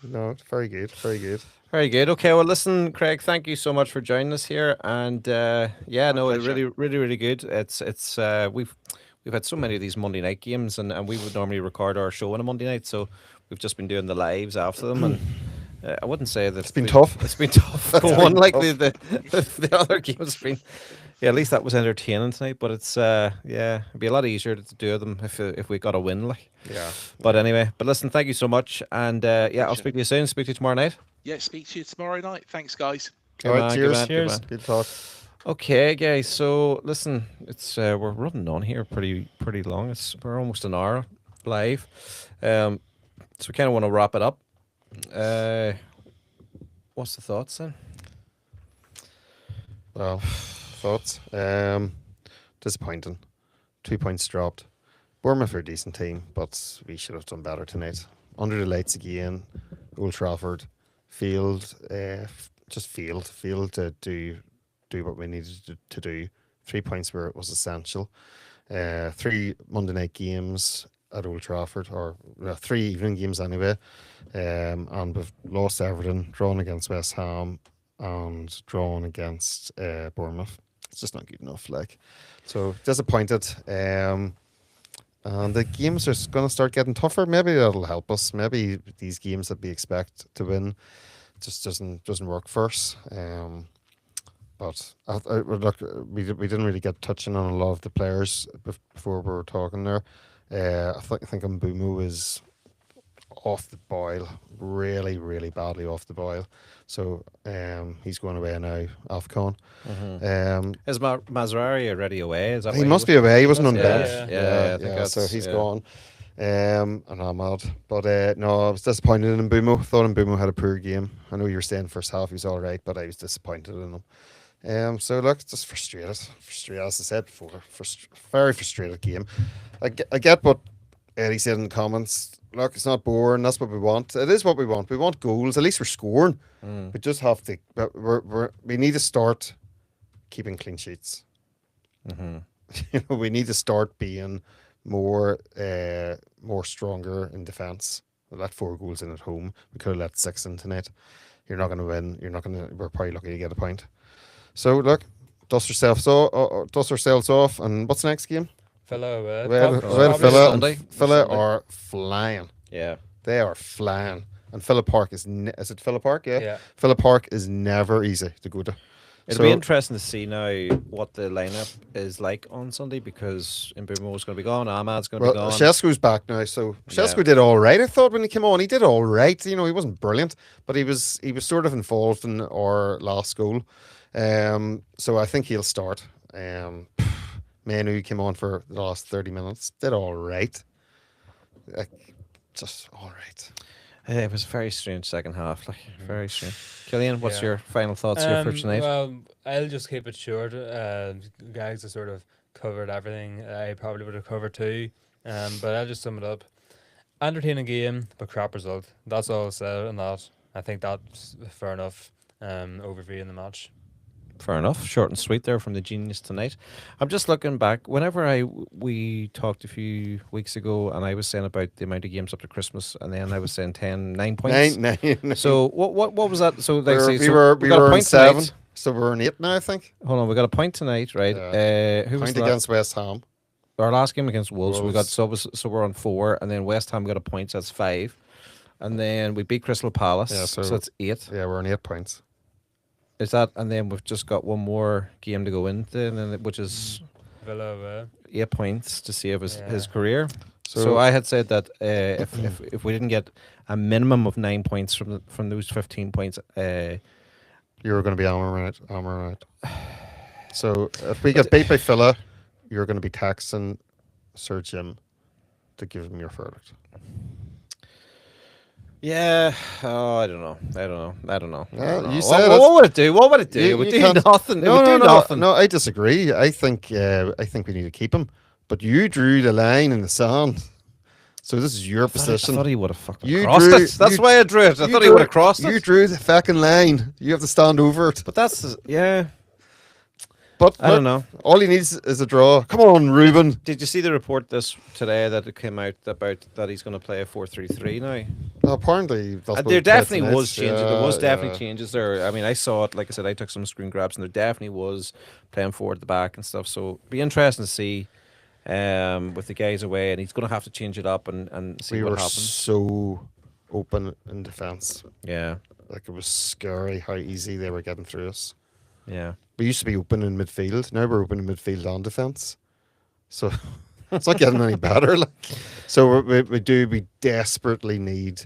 No, very good, very good. Very good. Okay, well, listen, Craig, thank you so much for joining us here, and yeah, my no, pleasure. really, really, really good. It's we've had so many of these Monday night games, and we would normally record our show on a Monday night, so we've just been doing the lives after them, and I wouldn't say that It's been tough. It's been tough It's going been like tough. the other games have been. Yeah, at least that was entertaining tonight. But it's yeah, it'd be a lot easier to do them if we got a win, like. Yeah. But anyway, but listen, thank you so much, and yeah, I'll Pleasure. speak to you soon. Speak to you tomorrow night. Yeah, speak to you tomorrow night. Thanks, guys. All right, man, cheers. man, Cheers. man. Good talk. Okay, guys. So listen, it's we're running on here pretty long. We're almost an hour live, so we kind of want to wrap it up. What's the thoughts then? Well, thoughts? Disappointing. 2 points dropped. Bournemouth are a decent team, but we should have done better tonight. Under the lights again, Old Trafford, field to do what we needed to do. 3 points where it was essential. 3 Monday night games at Old Trafford, or 3 evening games anyway. And we've lost Everton, drawn against West Ham, and drawn against Bournemouth. It's just not good enough. So disappointed. And the games are going to start getting tougher. Maybe that'll help us. Maybe these games that we expect to win just doesn't work for us. But look, we didn't really get touching on a lot of the players before we were talking there. I think Mbumo is off the boil, really, really badly off the boil. So he's going away now, AFCON. Is Mazrari already away? Is that He why must be away. He wasn't on Yeah, bench. yeah, I think So that's- he's yeah. gone. And Ahmad. But no, I was disappointed in Mbumo. Thought Mbumo had a poor game. I know you were saying first half he was all right, but I was disappointed in him. So look, just frustrated. As I said before, very frustrated game. I get what Eddie said in the comments. Look, it's not boring. That's what we want. It is what we want. We want goals. At least we're scoring. We just have to. We need to start keeping clean sheets. We need to start being more stronger in defence. We let 4 goals in at home. We could have let 6 in tonight. You're not going to win. We're probably lucky to get a point. So look, dust ourselves off. And what's the next game? Villa away. Well, Probably Villa Sunday. Sunday. are flying. Yeah. They are flying. And Villa Park is it Villa Park? Yeah. Yeah. Villa Park is never easy to go to. It'll be interesting to see now what the lineup is like on Sunday because Mbeumo's going to be gone, Ahmad's going to be gone. Shescu's back now, so Shescu Yeah. did all right. I thought when he came on, he did all right. You know, he wasn't brilliant, but he was sort of involved in our last goal. So I think he'll start. Manu came on for the last 30 minutes, did all right. Just all right. It was a very strange second half, like very strange. Killian, what's Yeah. your final thoughts here for tonight? Well, I'll just keep it short. Guys have sort of covered everything I probably would have covered too. But I'll just sum it up. Entertaining game, but crap result. That's all I'll say on that. I think that's fair enough overview in the match. Fair enough. Short and sweet there from the genius tonight. I'm just looking back. Whenever we talked a few weeks ago, and I was saying about the amount of games up to Christmas, and then I was saying 9 points. Nine. So what was that? So like we say, were we got a on point 7, tonight. so we're on 8 now, I think. Hold on, we got a point tonight, right? Who was Point that? against West Ham. Our last game against Wolves. We got Wolves. so we're on 4, and then West Ham got a point, so that's 5, and then we beat Crystal Palace, Yeah, so so- it's 8. Yeah, we're on 8 points. Is that? And then we've just got one more game to go into, and then which is Villa away. 8 points to save his Yeah. career. So, So- I had said that if we didn't get a minimum of 9 points from those 15 points, You were going to be armor out. So if we get beat by Villa, you're going to be taxing Sir Jim to give him your verdict. yeah. Oh, I don't know. Yeah, you What, said what would it do? What would it do? You- it would you do can't- nothing. No, it would no, do no, nothing. no. I disagree. I think we need to keep him. But you drew the line in the sand, so this is your I position. thought he would have fucking You crossed drew- it. That's you- why I drew it. I You thought he drew- would have crossed You it. drew the fucking line. You have to stand over it. But that's yeah. But I don't know. All he needs is a draw. Come on, Ruben. Did you see the report today that it came out about that he's going to play a 4-3-3 now? Apparently, that's what There it said definitely tonight. was changes. There was Yeah, definitely yeah. changes there. I mean, I saw it. Like I said, I took some screen grabs, and there definitely was playing forward at the back and stuff. So it'd be interesting to see with the guys away, and he's going to have to change it up and see We what were happens. so open in defence. Yeah, Like it was scary how easy they were getting through us. yeah. We used to be open in midfield. Now we're open in midfield and defence. So it's not getting any better. Like, so we desperately need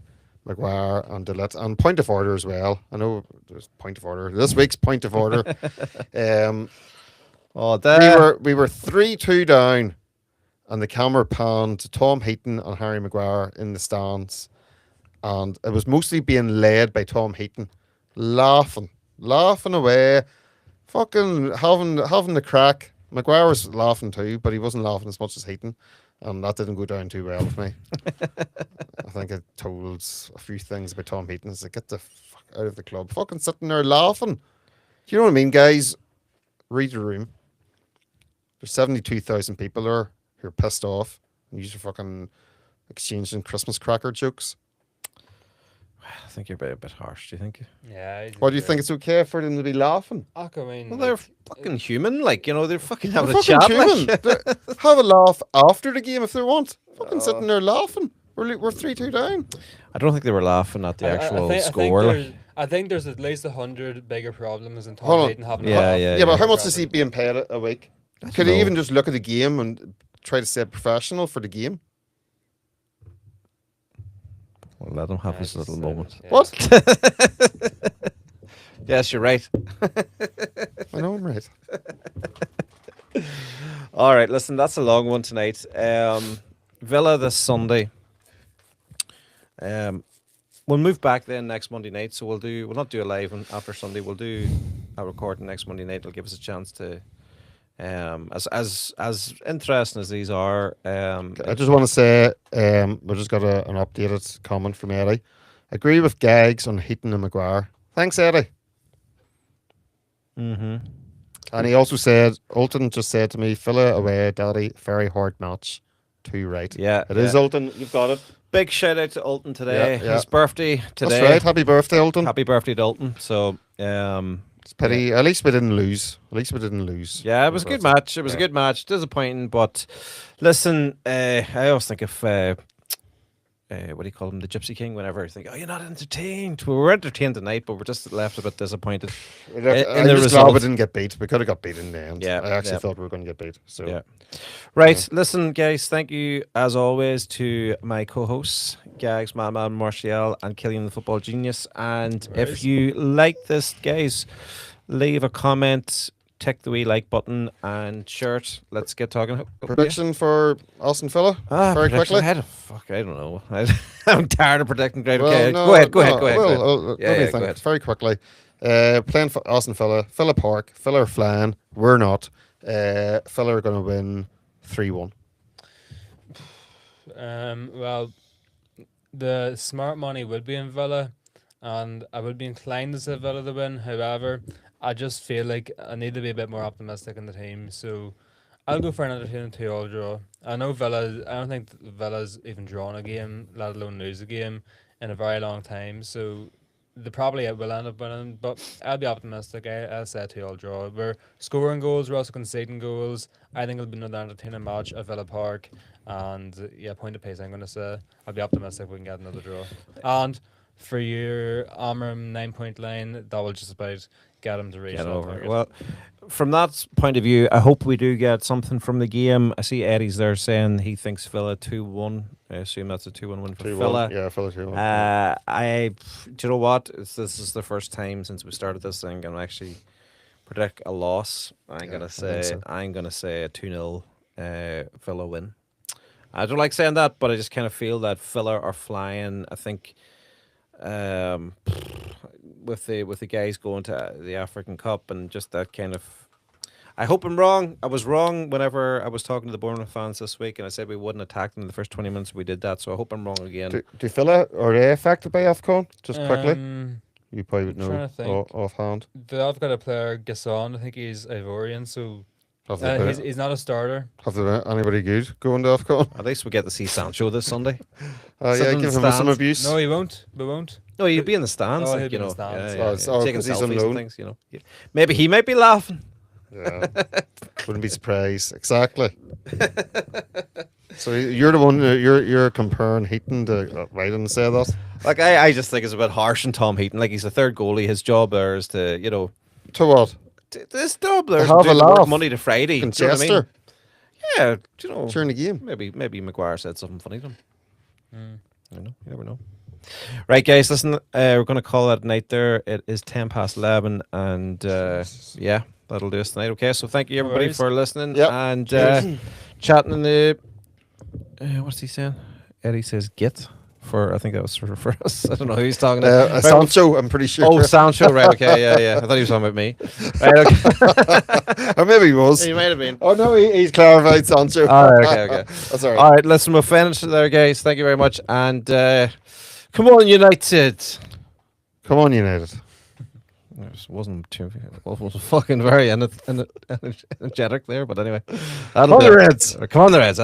Maguire and Delit and point of order as well. I know there's point of order. This week's point of order. Oh, that we were 3-2 down, and the camera panned to Tom Heaton and Harry Maguire in the stands, and it was mostly being led by Tom Heaton, laughing away, fucking having the crack. Maguire was laughing too, but he wasn't laughing as much as Heaton, and that didn't go down too well with me. I think I told a few things about Tom Heaton. I said, get the fuck out of the club. Fucking sitting there laughing. You know what I mean, guys? Read the room. There's 72,000 people there who are pissed off and you're fucking exchanging Christmas cracker jokes. I think you're a bit harsh. Do you think? Yeah. Why do you think it's okay for them to be laughing? I mean, Well, they're fucking human. Like they're fucking They're having a fucking chat. human. Like. Have a laugh after the game if they want. Fucking sitting there laughing. We're 3-2 down. I don't think they were laughing at the actual score. I think there's at least 100 bigger problems than Hold Tom on. Hayden having. Yeah, But how much is he being paid a week? Could he know. even just look at the game and try to stay professional for the game? Well, let him have his little moment. Yeah. What? Yes, you're right. I know I'm right. All right, listen, that's a long one tonight. Villa this Sunday. We'll move back then next Monday night, so we'll not do a live after Sunday. We'll do a recording next Monday night. It'll give us a chance to, as interesting as these are. I just want to say, we just got an updated comment from Eddie. Agree with Gags on Heaton and Maguire. Thanks, Eddie. Mm-hmm. And he also said, Alton just said to me, Villa away, Daddy, very hard match. Too right. Yeah, It is Alton. You've got it. Big shout out to Alton today. Yeah, yeah. His birthday today. That's right. Happy birthday, Alton. Happy birthday to Alton. So, It's pity. At least we didn't lose. yeah, it was a good match. It was a good match. Disappointing, but listen, I always think if what do you call him, the Gypsy King. Whenever I think, oh, you're not entertained. We were entertained tonight, but we're just left a bit disappointed. I'm in the just glad we result. didn't get beat. We could have got beat in the end. Yeah, I actually yeah. thought we were going to get beat. So Yeah. Right, listen, guys. Thank you as always to my co-hosts, Gags, Madman, Martial, and Killian the Football Genius. And if you like this, guys, leave a comment, tick the wee like button, and shirt. Let's get talking. prediction for Aston Villa very prediction. quickly. I don't know. I'm tired of predicting. Great. Well, Okay, no, go ahead. no, Go ahead. Well, Yeah, let me go think ahead. very quickly. Playing for Aston Villa, Villa Park, Villa are flying. We're not. Villa are going to win 3-1. Well, the smart money would be in Villa, and I would be inclined to say Villa to win. However, I just feel like I need to be a bit more optimistic in the team, so I'll go for an entertaining 2-2 draw. I know Villa. I don't think Villa's even drawn a game, let alone lose a game, in a very long time. So they probably will end up winning, but I'll be optimistic. I'll say a 2-2 draw. We're scoring goals, we're also conceding goals. I think it'll be another entertaining match at Villa Park. And yeah, point of pace, I'm going to say. I'll be optimistic we can get another draw. And for your Amram 9-point line, that will just about get him to reach Get that over. target. Well, from that point of view, I hope we do get something from the game. I see Eddie's there saying he thinks Villa 2-1. I assume that's a 2-1 win for 2-1. Villa. Yeah, Villa 2-1. Do you know what? This is the first time since we started this thing, and actually predict a loss. I'm gonna say so. a 2-0 Villa win. I don't like saying that, but I just kind of feel that Villa are flying. I think with the guys going to the African Cup and just that kind of. I hope I'm wrong. I was wrong whenever I was talking to the Bournemouth fans this week, and I said we wouldn't attack them in the first 20 minutes. We did that, so I hope I'm wrong again. Do Villa, are they affected by AFCON? Just quickly. You probably would I'm trying know to think. offhand. They've got a player, Gasson. I think he's Ivorian, so Have they been- he's not a starter. have there been anybody good going to AFCON? At least we get to see Sancho this Sunday. Yeah, Sitting in give the him some stands. abuse. No, he won't. We won't. No, he'd be in the stands, Oh, like, he'd be you in know, the stands. yeah, Oh, yeah, it's yeah. all Taking 'cause he's on selfies and loan. things, you know. Yeah. Maybe he might be laughing. Yeah, wouldn't be surprised. Exactly. So you're the one. You're comparing Heaton to right and say that. Like I just think it's a bit harsh on Tom Heaton. Like he's the third goalie. His job there is to, you know, To what? this job there is have to a do the work laugh. Monday to Friday. Can Do you know what I mean? gesture Yeah, do you know? during the game. Maybe Maguire said something funny to him. I don't know. You never know. Right, guys, listen. We're going to call it a night there. It is 11:10, and yeah, that'll do us tonight. Okay, so thank you everybody worries. for listening Yep. and chatting in the. What's he saying? Eddie says "git" for. I think that was for us. I don't know who he's talking to. Right, Sancho, I'm pretty sure. Oh, Sancho, right? Okay, yeah. I thought he was talking about me. Right, okay. Or maybe he was. He might have been. Oh no, he's clarified Sancho. All right, okay. That's all right. All right, listen, we'll finish there, guys. Thank you very much, and come on, United. Come on, United. It wasn't too. It was fucking very energetic there, but anyway. That'll Come on, do the it. Reds. Come on, the Reds.